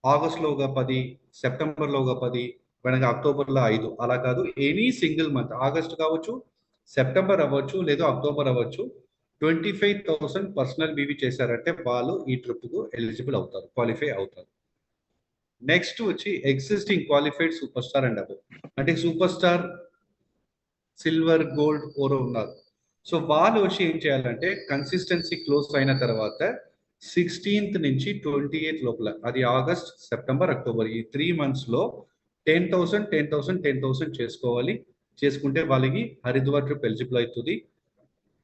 ఆగస్ట్లో ఒక 10, సెప్టెంబర్లో ఒక 10, వెనక అక్టోబర్లో 5, అలా కాదు. ఎనీ సింగిల్ మంత్, ఆగస్ట్ కావచ్చు, సెప్టెంబర్ అవ్వచ్చు, లేదా అక్టోబర్ అవ్వచ్చు, 25,000 పర్సనల్ బీవీ చేశారంటే వాళ్ళు ఈ ట్రిప్కు ఎలిజిబుల్ అవుతారు, క్వాలిఫై అవుతారు. నెక్స్ట్ వచ్చి existing qualified super star and above, అంటే సూపర్ స్టార్ సిల్వర్ గోల్డ్ ఓరో ఉన్నారు. సో వాళ్ళు వచ్చి ఏం చేయాలంటే కన్సిస్టెన్సీ క్లోజ్ అయిన తర్వాత 16th నుంచి 28th లోపల, అది ఆగస్ట్, సెప్టెంబర్, అక్టోబర్, ఈ 3 months లో 10,000 చేసుకోవాలి. చేసుకుంటే వాళ్ళకి హరిద్వార్ ట్రిప్ ఎలిజిబుల్ అవుతుంది.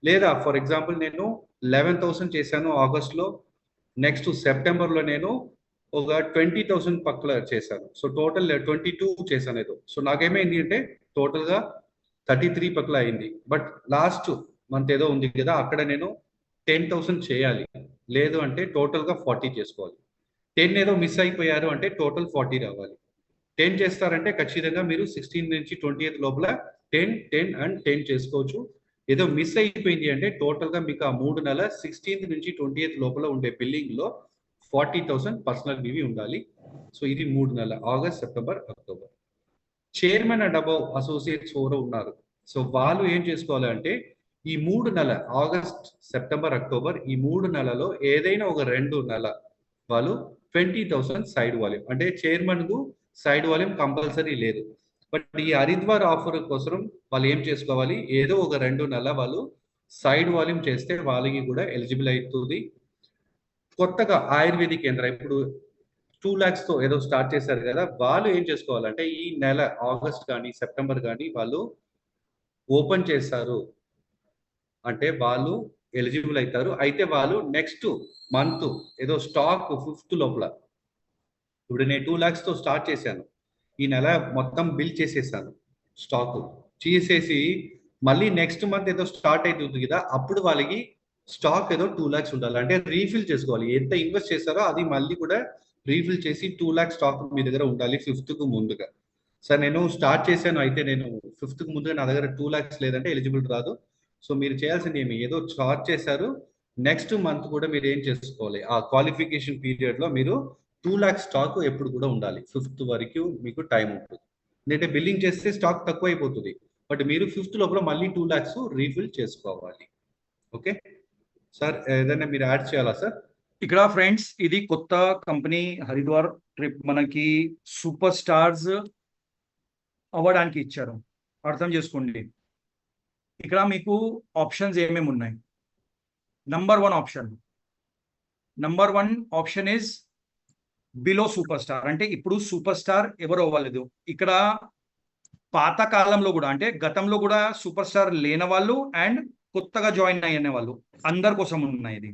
లేదా ఫర్ ఎగ్జాంపుల్ నేను 11,000 చేశాను ఆగస్ట్లో, నెక్స్ట్ సెప్టెంబర్లో నేను ఒక 20,000 పక్కల చేశాను. సో టోటల్ 22 చేశాను ఏదో. సో నాకేమైంది అంటే టోటల్గా 33 పక్కల అయింది. బట్ లాస్ట్ మంత్ ఏదో ఉంది కదా, అక్కడ నేను 10,000 చేయాలి. లేదు అంటే టోటల్గా 40 చేసుకోవాలి. 10 ఏదో మిస్ అయిపోయారు అంటే టోటల్ 40 రావాలి. 10 చేస్తారంటే ఖచ్చితంగా మీరు 16 నుంచి 28 లోపల 10 అండ్ 10 చేసుకోవచ్చు. ఏదో మిస్ అయిపోయింది అంటే టోటల్గా మీకు ఆ 3 నెలల 16th నుంచి 28 లోపల ఉండే బిల్లింగ్లో 40,000 పర్సనల్ బీవీ ఉండాలి. సో ఇది 3 నెలల, August, September, October. Chairman and above associates ఎవరో ఉన్నారు. సో వాళ్ళు ఏం చేసుకోవాలి అంటే ఈ 3 నెలల, ఆగస్ట్, సెప్టెంబర్, అక్టోబర్, ఈ 3 నెలలో ఏదైనా ఒక 2 నెల వాళ్ళు 20,000 సైడ్ వాల్యూమ్, అంటే చైర్మన్ కు సైడ్ వాల్యూమ్ కంపల్సరీ లేదు. బట్ ఈ హరిద్వార్ ఆఫర్ కోసం వాళ్ళు ఏం చేసుకోవాలి, ఏదో ఒక 2 నెలల వాళ్ళు సైడ్ వాల్యూమ్ చేస్తే వాళ్ళకి కూడా ఎలిజిబుల్ అవుతుంది. కొత్తగా ఆయుర్వేదిక్ కేంద్రం ఇప్పుడు 2 lakhs తో ఏదో స్టార్ట్ చేశారు కదా, వాళ్ళు ఏం చేసుకోవాలంటే ఈ నెల ఆగస్ట్ కానీ సెప్టెంబర్ కానీ వాళ్ళు ఓపెన్ చేస్తారు అంటే వాళ్ళు ఎలిజిబుల్ అవుతారు. అయితే వాళ్ళు నెక్స్ట్ మంత్ ఏదో స్టాక్ 5th లోపల, ఇప్పుడు నేను 2 lakhs తో స్టార్ట్ చేశాను, ఈ నెల మొత్తం బిల్ చేసేసాను, స్టాక్ చేసేసి మళ్ళీ నెక్స్ట్ మంత్ ఏదో స్టార్ట్ అవుతుంది కదా, అప్పుడు వాళ్ళకి స్టాక్ ఏదో 2 lakhs ఉండాలి. అంటే రీఫిల్ చేసుకోవాలి. ఎంత ఇన్వెస్ట్ చేస్తారో అది మళ్ళీ కూడా రీఫిల్ చేసి 2 lakhs స్టాక్ మీ దగ్గర ఉండాలి 5th కు ముందుగా. సార్ నేను స్టార్ట్ చేశాను, అయితే నేను 5th కు ముందుగా నా దగ్గర 2 lakhs లేదంటే ఎలిజిబుల్ రాదు. సో మీరు చేయాల్సింది ఏమి, ఏదో స్టార్ట్ చేశారు, నెక్స్ట్ మంత్ కూడా మీరు ఏం చేసుకోవాలి, ఆ క్వాలిఫికేషన్ పీరియడ్ లో మీరు 2 lakhs స్టాక్ ఎప్పుడు కూడా ఉండాలి. 5th వరకు మీకు టైం ఉంటుంది. ఎందుకంటే బిల్లింగ్ చేస్తే స్టాక్ తక్కువ అయిపోతుంది, బట్ మీరు 5th లోపల మళ్ళీ 2 lakhs రీఫిల్ చేసుకోవాలి. ఓకే సార్, ఏదైనా మీరు యాడ్ చేయాలా సార్? ఇక్కడ ఫ్రెండ్స్, ఇది కొత్త కంపెనీ హరిద్వార్ ట్రిప్ మనకి సూపర్ స్టార్స్ అవ్వడానికి ఇచ్చారు. అర్థం చేసుకోండి. ఇక్కడ మీకు ఆప్షన్స్ ఏమేమి ఉన్నాయి. Number one option is below super star. అంటే ఇప్పుడు సూపర్ స్టార్ ఎవరు అవ్వలేదు. ఇక్కడ పాత కాలంలో కూడా, అంటే గతంలో కూడా సూపర్ స్టార్ లేని వాళ్ళు అండ్ కొత్తగా జాయిన్ అయిన వాళ్ళు అందరి కోసం ఉన్నాయి. ఇది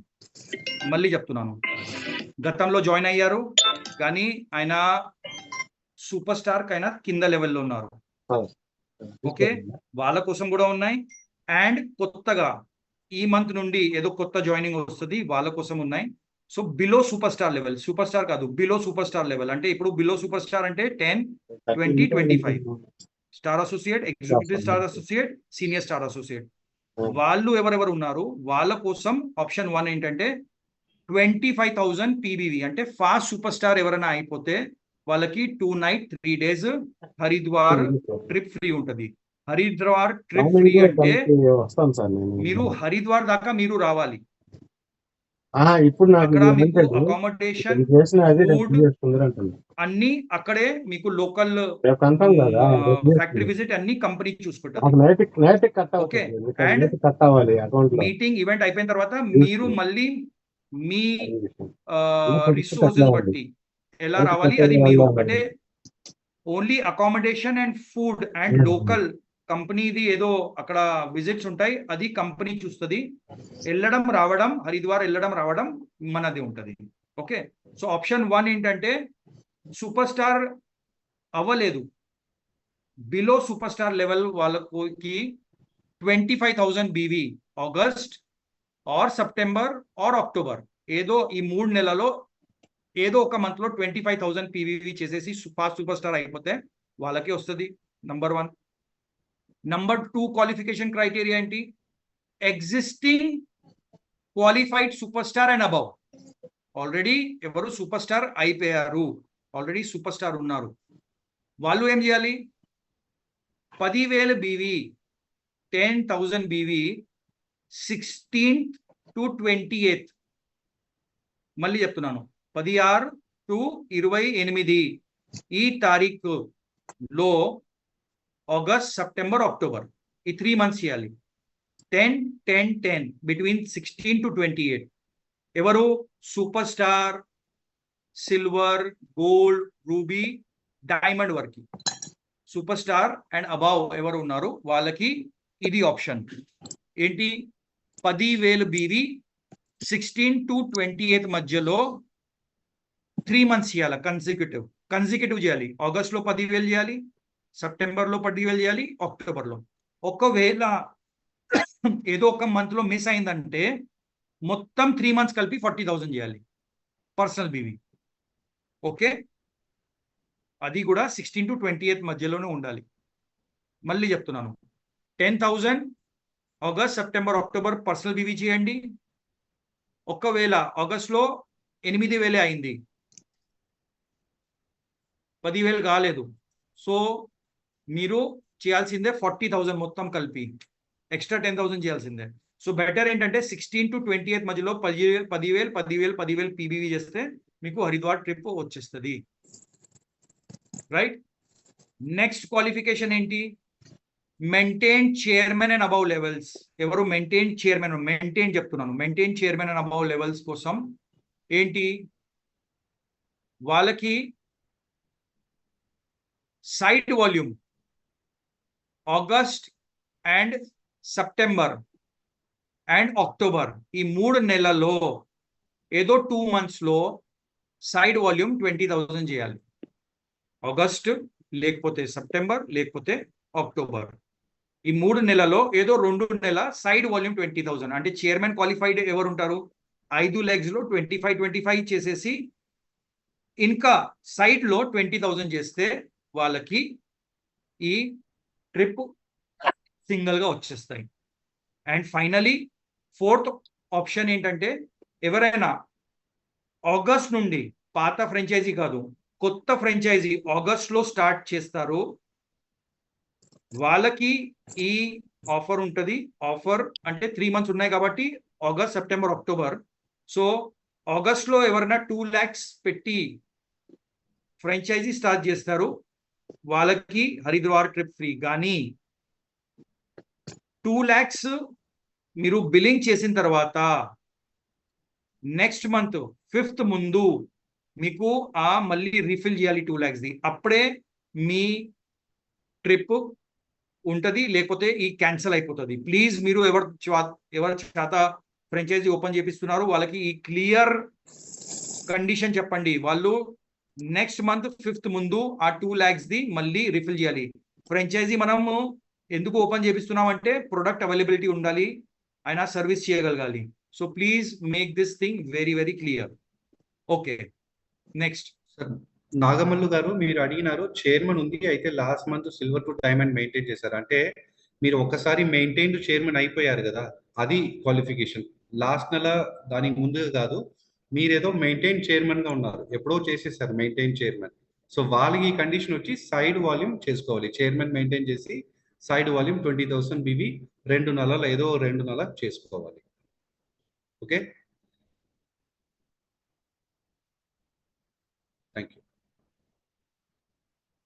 మళ్ళీ చెప్తున్నాను, గతంలో జాయిన్ అయ్యారు కానీ ఆయన సూపర్ స్టార్ కైనా కింద లెవెల్లో ఉన్నారు. ఓకే, వాళ్ళ కోసం కూడా ఉన్నాయి. అండ్ కొత్తగా ఈ మంత్ నుండి ఏదో కొత్త జాయినింగ్ వస్తుంది, వాళ్ళ కోసం ఉన్నాయి. So below super star level, super star కాదు, బిలో సూపర్ స్టార్ లెవెల్. అంటే ఇప్పుడు బిలో సూపర్ స్టార్ అంటే 10, 20, 25 star associate, executive star associate, senior star associate. వాళ్ళు ఎవరెవరు ఉన్నారు వాళ్ళ కోసం ఆప్షన్ 1 ఏంటంటే 25,000 పీబీవి. అంటే ఫాస్ట్ సూపర్ స్టార్ ఎవరైనా అయిపోతే వాళ్ళకి 2 night 3 days Haridwar trip free ఉంటుంది. హరిద్వార్ ట్రిప్ ఫ్రీ అంటే మీరు హరిద్వార్ దాకా మీరు రావాలి. ఇప్పుడు అక్కడ మీకు అకామిడేషన్, ఫుడ్ అన్ని అక్కడే మీకు లోకల్ ఫ్యాక్టరీ విజిట్ అన్ని కంపెనీ చూసుకుంటారు. ఓకే, అండ్ మీటింగ్ ఈవెంట్ అయిపోయిన తర్వాత మీరు మళ్ళీ మీ రిసోర్సెస్ బట్టి ఎలా రావాలి అది మీరు, అంటే only accommodation and food and local కంపెనీది ఏదో అక్కడ విజిట్స్ ఉంటాయి, అది కంపెనీ చూస్తుంది. వెళ్ళడం రావడం, హరిద్వార్ వెళ్ళడం రావడం మనది ఉంటుంది. ఓకే, సో ఆప్షన్ 1 ఏంటంటే సూపర్ స్టార్ అవ్వలేదు, బిలో సూపర్ స్టార్ లెవెల్ వాళ్ళకి 25,000 BV August or September or October, ఏదో ఈ 3 నెలలో ఏదో ఒక మంత్ లో 25,000 పీవీవి చేసేసి ఫాస్ట్ సూపర్ స్టార్ అయిపోతే వాళ్ళకి వస్తుంది. నంబర్ 1. నంబర్ 2 క్వాలిఫికేషన్ క్రైటీరియా ఏంటి? Existing qualified super star and above. Already ఎవరు సూపర్ స్టార్ అయిపోయారు, ఆల్రెడీ సూపర్ స్టార్ ఉన్నారు, వాళ్ళు ఏం చేయాలి? 10,000 BV, 10,000 BV 16th to 28th. మళ్ళీ చెప్తున్నాను, 16 to 28 ఈ తారీఖులో ఆగస్ట్, సెప్టెంబర్, అక్టోబర్ ఈ 3 months చేయాలి. 10, 10, 10 బిట్వీన్ 16 to 28. ఎవరు? Super star, silver, gold, ruby, diamond వరకు సూపర్ స్టార్ అండ్ అబౌవ్ ఎవరు ఉన్నారు వాళ్ళకి ఇది ఆప్షన్ ఏంటి? 10,000 బీవీ 16 to 28 మధ్యలో 3 months చేయాలి. కన్సిక్యూటివ్ చేయాలి. ఆగస్ట్ లో 10,000 చేయాలి, సెప్టెంబర్ లో 10,000 చేయాలి, అక్టోబర్ లో. ఒకవేళ ఏదో ఒక మంత్ లో మిస్ అయిందంటే మొత్తం 3 months కలిపి 40,000 చేయాలి పర్సనల్ బీవీ. ఓకే, అది కూడా 16 to 28 మధ్యలోనే ఉండాలి. మళ్ళీ చెప్తున్నాను, 10,000 August, September, October personal BV చేయండి. ఒకవేళ ఆగస్ట్ లో 8,000 అయింది, 10,000 కాలేదు, సో మీరు చేయాల్సిందే 40,000 మొత్తం కలిపి, ఎక్స్ట్రా 10,000 చేయాల్సిందే. సో బెటర్ ఏంటంటే 16 to 28 మధ్యలో 10,000 పీబీవీ చేస్తే మీకు హరిద్వార్ ట్రిప్ వచ్చేస్తుంది. రైట్, నెక్స్ట్ క్వాలిఫికేషన్ ఏంటి? Maintain chairman and above levels. ఎవరు మెయింటైన్ చెప్తున్నాను, maintain chairman and above levels కోసం ఏంటి? వాళ్ళకి site volume August and September and October ఈ 3 నెలల్లో ఏదో 2 months లో సైడ్ వాల్యూమ్ 20,000 చేయాలి. ఆగస్ట్ లేకపోతే సెప్టెంబర్ లేకపోతే అక్టోబర్ ఈ 3 నెలలో ఏదో 2 నెల సైడ్ వాల్యూమ్ 20,000 అంటే చైర్మన్ క్వాలిఫైడ్ ఎవరు ఉంటారు 5 legs లో 25 చేసేసి ఇంకా సైడ్ లో 20,000 చేస్తే వాళ్ళకి ఈ ట్రిప్ సింగిల్ గా వచ్చేస్తాయి. అండ్ ఫైనలీ 4th ఆప్షన్ ఏంటంటే ఎవరైనా ఆగస్ట్ నుండి పాత ఫ్రాంచైజీ కాదు కొత్త ఫ్రాంచైజీ ఆగస్ట్ లో స్టార్ట్ చేస్తారు వాళ్ళకి ఈ ఆఫర్ ఉంటుంది. ఆఫర్ అంటే 3 months ఉన్నాయి కాబట్టి August September October. So August లో ఎవరైనా 2 lakhs పెట్టి ఫ్రాంచైజీ స్టార్ట్ చేస్తారు వాళ్ళకి హరిద్వార్ ట్రిప్ ఫ్రీ. కానీ 2 lakhs మీరు బిల్లింగ్ చేసిన తర్వాత నెక్స్ట్ మంత్ 5th ముందు మీకు మళ్ళీ రీఫిల్ చేయాలి 2 lakhs ది. అప్పుడే మీ ట్రిప్ ఉంటుంది లేకపోతే ఈ క్యాన్సిల్ అయిపోతుంది. ప్లీజ్ మీరు ఎవరు చేత ఫ్రాంచైజీ ఓపెన్ చేపిస్తున్నారు వాళ్ళకి ఈ క్లియర్ కండిషన్ చెప్పండి. వాళ్ళు నెక్స్ట్ మంత్ 5th ముందు 2 lakhs ది మళ్ళీ రీఫిల్ చేయాలి. ఫ్రాంచైజీ మనము ఎందుకు ఓపెన్ చేపిస్తున్నాం అంటే ప్రొడక్ట్ అవైలబిలిటీ ఉండాలి అయినా సర్వీస్ చేయగలగాలి. So please make this thing very very clear. Okay next sir Nagamallu గారు మీరు అడిగినారు చైర్మన్ ఉంది అయితే last month silver to diamond maintain చేశారు అంటే మీరు ఒక్కసారి మెయింటైన్డ్ చైర్మన్ అయిపోయారు కదా అది క్వాలిఫికేషన్. లాస్ట్ నెల దానికి ముందు కాదు మీరేదో మెయింటైన్ చైర్మన్ గా ఉన్నారు ఎప్పుడో చేసేసారు మెయింటైన్ చైర్మన్. సో వాళ్ళకి ఈ కండిషన్ వచ్చి సైడ్ వాల్యూమ్ చేసుకోవాలి. చైర్మన్ మెయింటైన్ చేసి సైడ్ వాల్యూమ్ 20,000 బివి 2 నెలలు ఏదో 2 నెలలు చేసుకోవాలి. Okay thank you.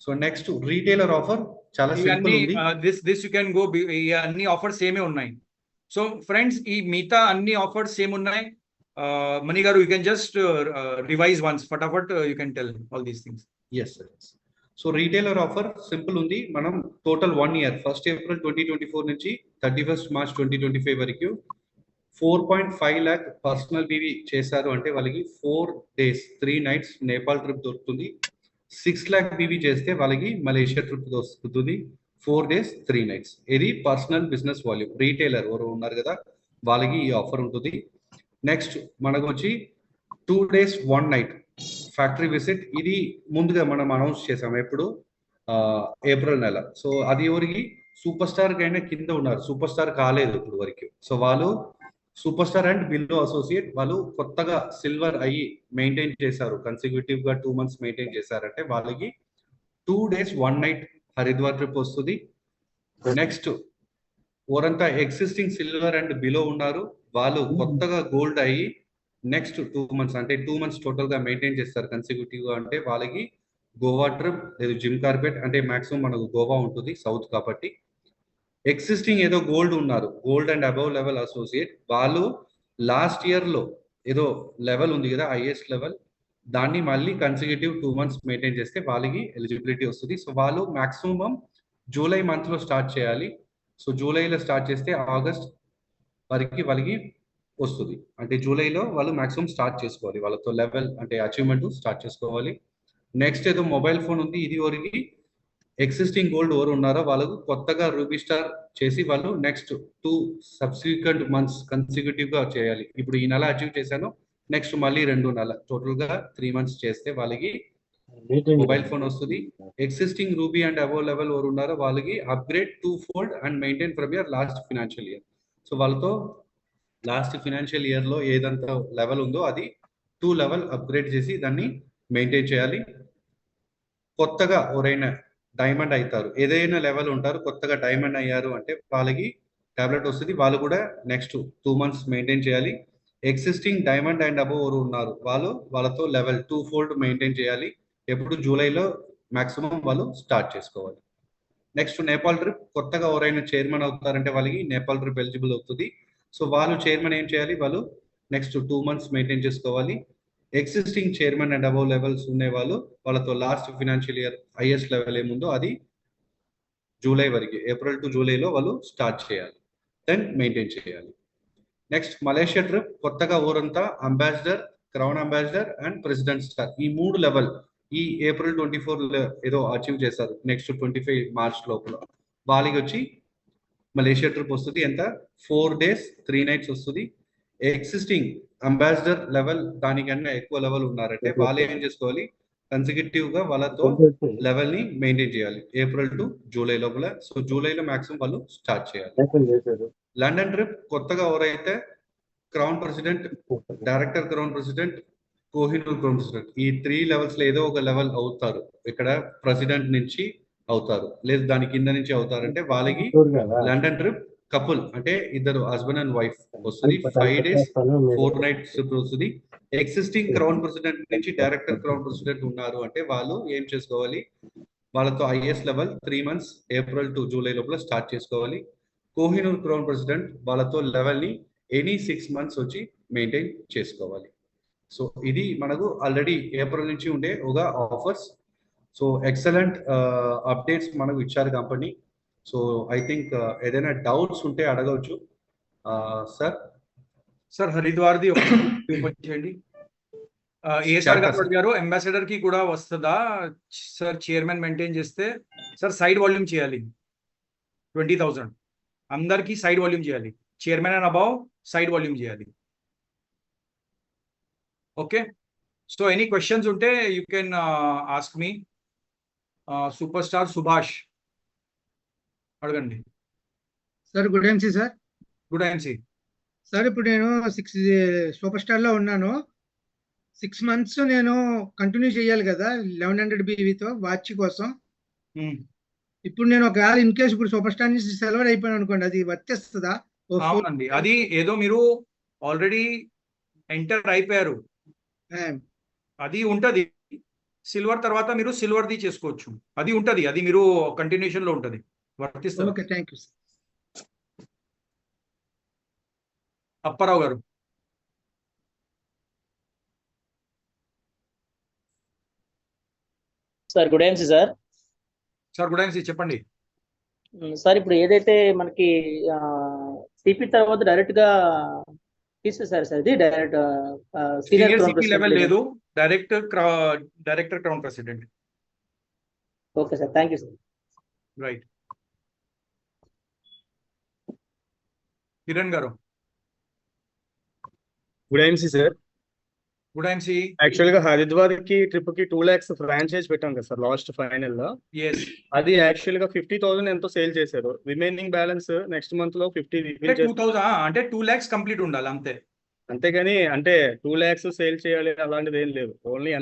So next retailer offer చాలా సింపుల్ ఉంది. దిస్ యు కెన్ గో అన్ని ఆఫర్స్ సేమే ఉన్నాయి. సో ఫ్రెండ్స్ ఈ మిగతా అన్ని ఆఫర్స్ సేమ్ ఉన్నాయి. Mani garu you can just revise once ఫటాఫట్ you can tell all these things. Yes sir. So retailer offer simple ఉంది. మనం టోటల్ 1 year 1st April 2024 నుంచి 31st March 2025 వరకు 4.5 lakh పర్సనల్ బీవీ చేశారు అంటే వాళ్ళకి 4 days 3 nights నేపాల్ ట్రిప్ దొరుకుతుంది. 6 lakh బీవీ చేస్తే వాళ్ళకి మలేషియా ట్రిప్ దొరుకుతుంది 4 days 3 nights. ఇది పర్సనల్ బిజినెస్ వాల్యూమ్. రీటైలర్ ఎవరు ఉన్నారు కదా వాళ్ళకి ఈ ఆఫర్ ఉంటుంది. నెక్స్ట్ మనకు వచ్చి 2 days 1 night ఫ్యాక్టరీ విజిట్. ఇది ముందుగా మనం అనౌన్స్ చేసాం ఎప్పుడు ఏప్రిల్ నెల. సో అది ఎవరికి సూపర్ స్టార్ కైనా కింద ఉన్నారు సూపర్ స్టార్ కాలేదు ఇప్పుడు వరకు. సో వాళ్ళు super star and below associate వాళ్ళు కొత్తగా సిల్వర్ అయ్యి మెయింటైన్ చేశారు కన్సిక్యూటివ్ గా 2 months మెయింటైన్ చేశారంటే వాళ్ళకి 2 days 1 night హరిద్వార్ ట్రిప్ వస్తుంది. నెక్స్ట్ ఓరంతా ఎగ్జిస్టింగ్ సిల్వర్ అండ్ బిలో ఉన్నారు వాళ్ళు కొత్తగా గోల్డ్ అయ్యి నెక్స్ట్ 2 months అంటే 2 months టోటల్ గా మెయింటైన్ చేస్తారు కన్సిక్యూటివ్ గా అంటే వాళ్ళకి గోవా ట్రిప్ లేదు జిమ్ కార్పెట్ అంటే మాక్సిమం మనకు గోవా ఉంటుంది సౌత్ కాబట్టి. ఎగ్జిస్టింగ్ ఏదో గోల్డ్ ఉన్నారు gold and above level associate వాళ్ళు లాస్ట్ ఇయర్ లో ఏదో లెవెల్ ఉంది కదా హైయెస్ట్ లెవెల్ దాన్ని మళ్ళీ కన్సిక్యూటివ్ 2 months మెయింటైన్ చేస్తే వాళ్ళకి ఎలిజిబిలిటీ వస్తుంది. సో వాళ్ళు మాక్సిమం జూలై మంత్ లో స్టార్ట్ చేయాలి. సో జూలైలో స్టార్ట్ చేస్తే ఆగస్ట్ వరకు వాళ్ళకి వస్తుంది అంటే జూలైలో వాళ్ళు మాక్సిమం స్టార్ట్ చేసుకోవాలి వాళ్ళతో లెవెల్ అంటే అచీవ్మెంట్ స్టార్ట్ చేసుకోవాలి. నెక్స్ట్ ఏదో మొబైల్ ఫోన్ ఉంది ఇది వరకు ఎగ్జిస్టింగ్ గోల్డ్ ఎవరు ఉన్నారో వాళ్ళకు కొత్తగా రూబీ స్టార్ చేసి వాళ్ళు నెక్స్ట్ 2 subsequent months కన్సిక్యూటివ్ గా చేయాలి. ఇప్పుడు ఈ నెల అచీవ్ చేశాను నెక్స్ట్ మళ్ళీ 2 నెలలు టోటల్ గా 3 months చేస్తే వాళ్ళకి మొబైల్ ఫోన్ వస్తుంది. Existing ruby and above level ఎవరు ఉన్నారో వాళ్ళకి upgrade 2-fold and maintain from your last financial year. So వాళ్ళతో లాస్ట్ ఫినాన్షియల్ ఇయర్ లో ఏదంతా లెవెల్ ఉందో అది 2 level అప్గ్రేడ్ చేసి దాన్ని మెయింటైన్ చేయాలి. కొత్తగా ఎవరైనా డైమండ్ అవుతారు ఏదైనా లెవెల్ ఉంటారు కొత్తగా డైమండ్ అయ్యారు అంటే వాళ్ళకి టాబ్లెట్ వస్తుంది వాళ్ళు కూడా నెక్స్ట్ 2 months మెయింటైన్ చేయాలి. ఎగ్జిస్టింగ్ డైమండ్ అండ్ అబవ్ ఎవరు ఉన్నారు వాళ్ళతో లెవెల్ 2-fold మెయింటైన్ చేయాలి. ఎప్పుడు జూలైలో మాక్సిమం వాళ్ళు స్టార్ట్ చేసుకోవాలి. నెక్స్ట్ నేపాల్ ట్రిప్ కొత్తగా ఎవరైనా చైర్మన్ అవుతారంటే వాళ్ళకి నేపాల్ ట్రిప్ ఎలిజిబుల్ అవుతుంది. సో వాళ్ళు చైర్మన్ ఏం చేయాలి వాళ్ళు నెక్స్ట్ 2 months మెయింటైన్ చేసుకోవాలి. Existing chairman and above levels ఉండే వాళ్ళు వాళ్ళతో last financial year highest level ఏముందో అది జూలై వరకు ఏప్రిల్ టు జూలైలో వాళ్ళు స్టార్ట్ చేయాలి దెన్ మెయింటైన్ చేయాలి. నెక్స్ట్ మలేషియా ట్రిప్ కొత్తగా ఊరంతా ambassador crown ambassador and president star ఈ 3 level ఈ ఏప్రిల్ 24 ఏదో అచీవ్ చేశారు నెక్స్ట్ 25 March లోపల వాళ్ళకి వచ్చి మలేషియా ట్రిప్ వస్తుంది. ఎంత 4 days 3 nights వస్తుంది. ఎగ్జిస్టింగ్ అంబాసిడర్ లెవెల్ దానికన్నా ఎక్కువ లెవెల్ ఉన్నారంటే వాళ్ళు ఏం చేసుకోవాలి, కన్సిక్యూటివ్ గా వాళ్ళతో లెవెల్ ని మెయింటైన్ చేయాలి ఏప్రిల్ టు జూలై లోపల. సో జూలైలో మాక్సిమం వాళ్ళు స్టార్ట్ చేయాలి. లండన్ ట్రిప్ కొత్తగా ఎవరైతే crown president, director crown president, Kohinoor crown president, ఈ 3 levels లో ఏదో ఒక లెవెల్ అవుతారు. ఇక్కడ ప్రెసిడెంట్ నుంచి అవుతారు, లేదు దాని కింద నుంచి అవుతారంటే వాళ్ళకి లండన్ ట్రిప్ కపుల్ అంటే ఇద్దరు హస్బెండ్ అండ్ వైఫ్ వస్తుంది. 5 days 4 nights ట్రిప్ వస్తుంది. ఎగ్జిస్టింగ్ క్రౌన్ ప్రెసిడెంట్ నుంచి డైరెక్టర్ క్రౌన్ ప్రెసిడెంట్ ఉన్నారు అంటే వాళ్ళు ఏం చేసుకోవాలి, వాళ్ళతో is level 3 months April to July లోపల స్టార్ట్ చేసుకోవాలి. కోహినూర్ క్రౌన్ ప్రెసిడెంట్ వాళ్ళతో లెవెల్ ని ఎనీ 6 months వచ్చి మెయింటైన్ చేసుకోవాలి. సో ఇది మనకు ఆల్రెడీ ఏప్రిల్ నుంచి ఉండే ఒక ఆఫర్స్. సో ఎక్సలెంట్ అప్డేట్స్ మనకు ఇచ్చారు కంపెనీ. సో ఐ థింక్ ఏదైనా డౌట్స్ ఉంటే అడగవచ్చు సార్. సార్ హరిద్వార్ది చేయండి. ఏఎస్ఆర్ గారు అడిగారు అంబాసిడర్ కి కూడా వస్తుందా సార్, చైర్మన్ మెయింటైన్ చేస్తే? సార్ సైడ్ వాల్యూమ్ చేయాలి 20,000 అందరికి సైడ్ వాల్యూమ్ చేయాలి, chairman and above side volume చేయాలి. ఓకే, సో ఎనీ క్వశ్చన్స్ ఉంటే you can ask me. Super star Subhash అడగండి. Sir good MC sir. Good MC sir ఇప్పుడు నేను 6 సూపర్ స్టార్ లో ఉన్నాను. 6 months నేను కంటిన్యూ చేయాలి కదా 1100 BVతో వాచ్ కోసం. ఇప్పుడు నేను ఒకవేళ ఇన్ కేసు ఇప్పుడు సూపర్ స్టార్ నుంచి సెలవు అయిపోయాను అనుకోండి, అది వర్తిస్తుందా? అవునండి, అది ఏదో మీరు ఆల్రెడీ ఎంటర్ అయిపోయారు, అది ఉంటది. సిల్వర్ తర్వాత మీరు సిల్వర్ది చేసుకోవచ్చు, అది ఉంటది, అది మీరు కంటిన్యూషన్ లో ఉంటది, వర్తిస్తుంది. Okay, thank you. Apparao garu. Sir good evening sir. Sir good evening, చెప్పండి సార్. ఇప్పుడు ఏదైతే మనకి సిపి తర్వాత డైరెక్ట్ గా తీసేసారు సార్, ఇది డైరెక్ట్ సీనియర్ సిపి లెవెల్ లేదు, director crown president. Okay sir, thank you sir. Right, Kiran garu. Good evening sir. Good evening. Actual గా హరిద్వార్ కి ట్రిప్ కి 2 lakhs ఫ్రాంచైజ్ పెట్టాం కదా సార్ లాస్ట్ ఫైనల్ లో. అది యాక్చువల్ గా 50,000 ఎంతో సేల్ చేశారు. రిమైనింగ్ బ్యాలెన్స్ నెక్స్ట్ మంత్ లో 50,000 అంటే 2 lakhs కంప్లీట్ ఉండాలి అంతే. అంతేగాని అంటే 2 lakhs సేల్ చేయాలి అలాంటిది ఏం లేదు, ఓన్లీ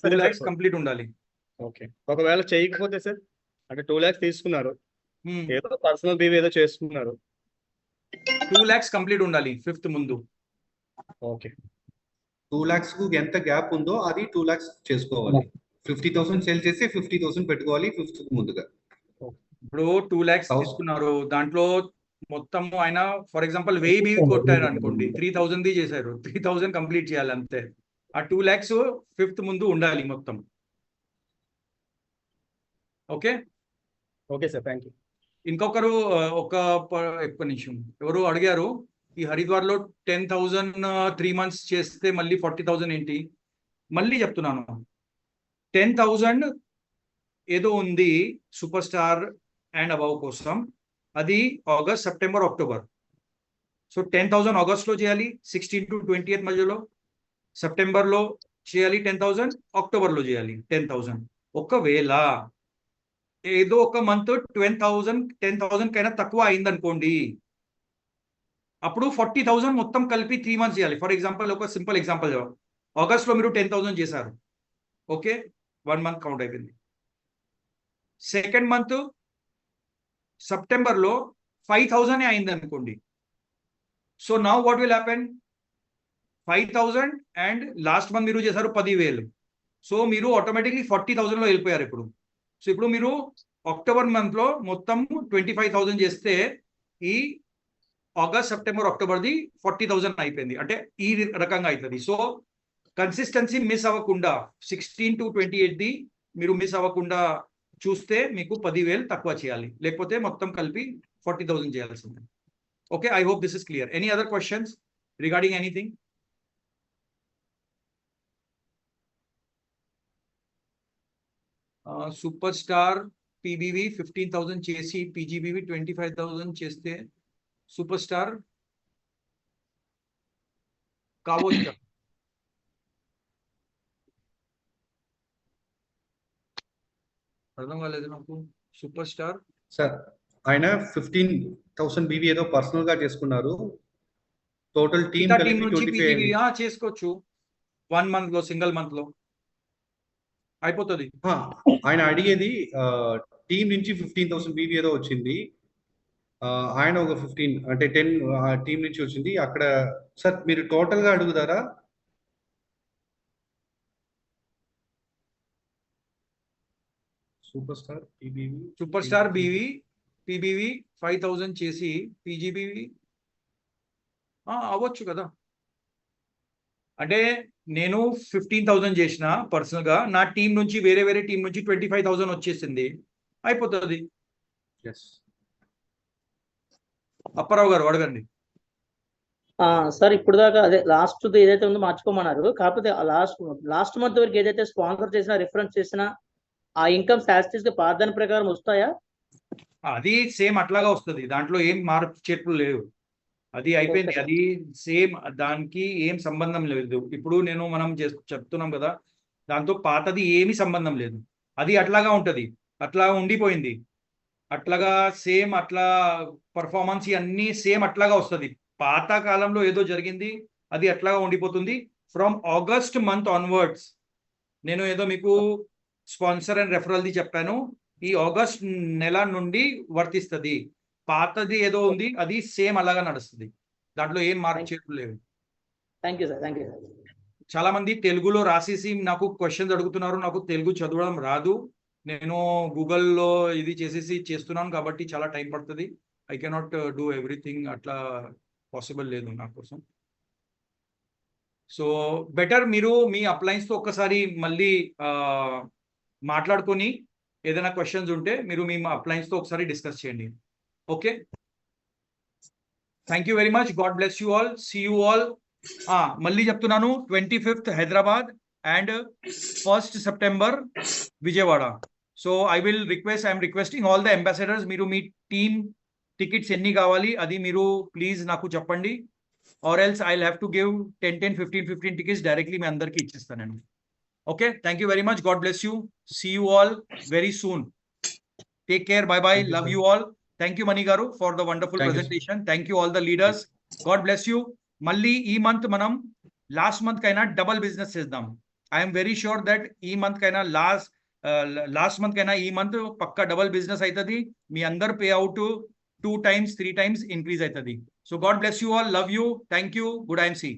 2 lakhs కంప్లీట్ ఉండాలి. ఓకే, ఒకవేళ చేయకపోతే సార్ అంటే 2 lakhs తీసుకున్నారు, ఏదో పర్సనల్ బీవ్ ఏదో చేసుకున్నారు, 2 lakhs కంప్లీట్ ఉండాలి 5th ముందు. ఓకే, 2 lakhs కు ఎంత గ్యాప్ ఉందో అది 2 lakhs చేసుకోవాలి. 50,000 సేల్ చేసి 50,000 పెట్టుకోవాలి 5th ముందుగా. ఇప్పుడు 2 lakhs తీసుకున్నారు, దాంట్లో మొత్తం ఆయన ఫర్ ఎగ్జాంపుల్ 1000 బీవీ కొట్టారు అనుకోండి, 3,000 చేశారు, 3,000 కంప్లీట్ చేయాలి అంతే. ఆ 2 lakhs 5th ముందు ఉండాలి మొత్తం. Okay okay sir, thank you. ఇంకొకరు ఒక్క నిమిషం, ఎవరు అడిగారు ఈ హరిద్వార్ లో 10,000 3 months చేస్తే మళ్ళీ 40,000 ఏంటి? మళ్ళీ చెప్తున్నాను, 10,000 ఏదో ఉంది సూపర్ స్టార్ అండ్ అబౌవ్ కోసం, అది August, September, October. So 10,000 August లో చేయాలి 16 to 20th మధ్యలో, సెప్టెంబర్ లో చేయాలి 10,000, అక్టోబర్ లో చేయాలి 10,000. ఒకవేళ ఏదో ఒక మంత్ 10,000 కైనా తక్కువ అయింది అనుకోండి, అప్పుడు 40,000 మొత్తం కలిపి 3 months చేయాలి. ఫర్ ఎగ్జాంపుల్ ఒక సింపుల్ ఎగ్జాంపుల్, ఆగస్ట్ లో మీరు 10,000 చేశారు, ఓకే 1 month కౌంట్ అయిపోయింది. సెకండ్ మంత్ సెప్టెంబర్ లో 5,000 అయింది అనుకోండి. So now what will happen, 5,000 and last month మీరు చేశారు 10,000, సో మీరు ఆటోమేటిక్లీ 40,000 లో వెళ్ళిపోయారు ఇప్పుడు. సో ఇప్పుడు మీరు అక్టోబర్ మంత్ లో మొత్తం 25,000 చేస్తే ఈ ఆగస్ట్, సెప్టెంబర్, అక్టోబర్ది 40,000 అయిపోయింది, అంటే ఈ రకంగా అవుతుంది. సో కన్సిస్టెన్సీ మిస్ అవ్వకుండా 16 to 28ది మీరు మిస్ అవ్వకుండా చూస్తే మీకు 10,000 తక్కువ చేయాలి, లేకపోతే మొత్తం కలిపి 40,000 చేయాల్సింది. Okay, I hope this is clear. Any other questions regarding anything? Super star పీబీవి 15,000 చేసి పీజీబీవి 25,000 చేస్తే సూపర్ స్టార్ కావచ్చా? అర్థం కాలేదు నాకు. సూపర్ స్టార్ సార్ ఆయన 15,000 బీవీ ఏదో పర్సనల్ గా చేసుకున్నారు. టోటల్ టీమ్ టీం నుంచి పీజీబీ చేసుకోవచ్చు 1 month లో, సింగిల్ మంత్ లో అయిపోతుంది. ఆయన అడిగేది టీం నుంచి 15,000 బీవీ ఏదో వచ్చింది. ఆయన ఒక 15 అంటే 10 టీం నుంచి వచ్చింది. అక్కడ సార్ మీరు టోటల్ గా అడుగుతారా? సూపర్ స్టార్ పీబీవి 5,000 చేసి పీజీబీవి అవ్వచ్చు కదా. అంటే నేను 15,000 చేసిన పర్సనల్ గా, నా టీం నుంచి వేరే టీం నుంచి 25,000 వచ్చేసింది, అయిపోతుంది. అప్పారావు గారు అడగండి. సార్ ఇప్పుడు దాకా అదే లాస్ట్ ఏదైతే ఉందో మార్చుకోమన్నారు. కాకపోతే లాస్ట్ మంత్ వరకు ఏదైతే స్పాన్సర్ చేసినా రిఫరెన్స్ చేసినా ఆ ఇన్కమ్ శాస్టీస్ గా పాదాని ప్రకారం వస్తాయా? అది సేమ్ అట్లాగా వస్తుంది, దాంట్లో ఏం మార్పు చేర్పులు లేవు. అది అయిపోయింది, అది సేమ్, దానికి ఏం సంబంధం లేదు. ఇప్పుడు మనం చెప్తున్నాం కదా, దాంతో పాతది ఏమీ సంబంధం లేదు. అది అట్లాగా ఉంటది, అట్లా ఉండిపోయింది, అట్లాగా సేమ్, అట్లా పర్ఫార్మెన్స్ అన్ని సేమ్ అట్లాగా వస్తుంది. పాత కాలంలో ఏదో జరిగింది అది అట్లాగా ఉండిపోతుంది. ఫ్రమ్ ఆగస్ట్ మంత్ ఆన్వర్డ్స్ నేను ఏదో మీకు స్పాన్సర్ అండ్ రెఫరల్ది చెప్పాను, ఈ ఆగస్ట్ నెల నుండి వర్తిస్తుంది. పాతది ఏదో ఉంది అది సేమ్ అలాగా నడుస్తుంది, దాంట్లో ఏం మార్పు చేర్పులు లేవు. Thank you sir. చాలా మంది తెలుగులో రాసేసి నాకు క్వశ్చన్స్ అడుగుతున్నారు. నాకు తెలుగు చదవడం రాదు, నేను గూగుల్లో ఇది చేసేసి చేస్తున్నాను కాబట్టి చాలా టైం పడుతుంది. ఐ కెనాట్ డూ ఎవ్రీథింగ్, అట్లా పాసిబుల్ లేదు నా కోసం. సో బెటర్ మీరు మీ అప్లయన్స్తో ఒక్కసారి మళ్ళీ మాట్లాడుకొని ఏదైనా క్వశ్చన్స్ ఉంటే మీరు మీ అప్లయన్స్తో ఒకసారి డిస్కస్ చేయండి. Okay, thank you very much. God bless you all, see you all. మళ్ళీ చెప్తున్నాను, 25th Hyderabad and 1st September Vijayawada. So I am requesting all the ambassadors, మీరు మీ టీమ్ టికెట్స్ ఎన్ని కావాలి అది మీరు ప్లీజ్ నాకు చెప్పండి, or else I have to give 10, 15 tickets directly మీ అందరికీ ఇచ్చేస్తాను నేను. Okay, thank you very much. God bless you, see you all very soon. Take care, bye bye, love you all. Thank you Mani garu for the wonderful presentation. Thank you all the leaders. God bless you. మళ్ళీ ఈ మంత్ మనం లాస్ట్ మంత్ కైనా డబల్ బిజినెస్ చేద్దాం. ఐఎమ్ వెరీ షూర్ దట్ ఈ మంత్ కైనా లాస్ట్ మంత్ కైనా ఈ మంత్ పక్కా డబల్ బిజినెస్ అవుతుంది. మీ అందరు pay out 2 times 3 times increase అవుతుంది. So God bless you all, love you, thank you, good ఐఎమ్ సి.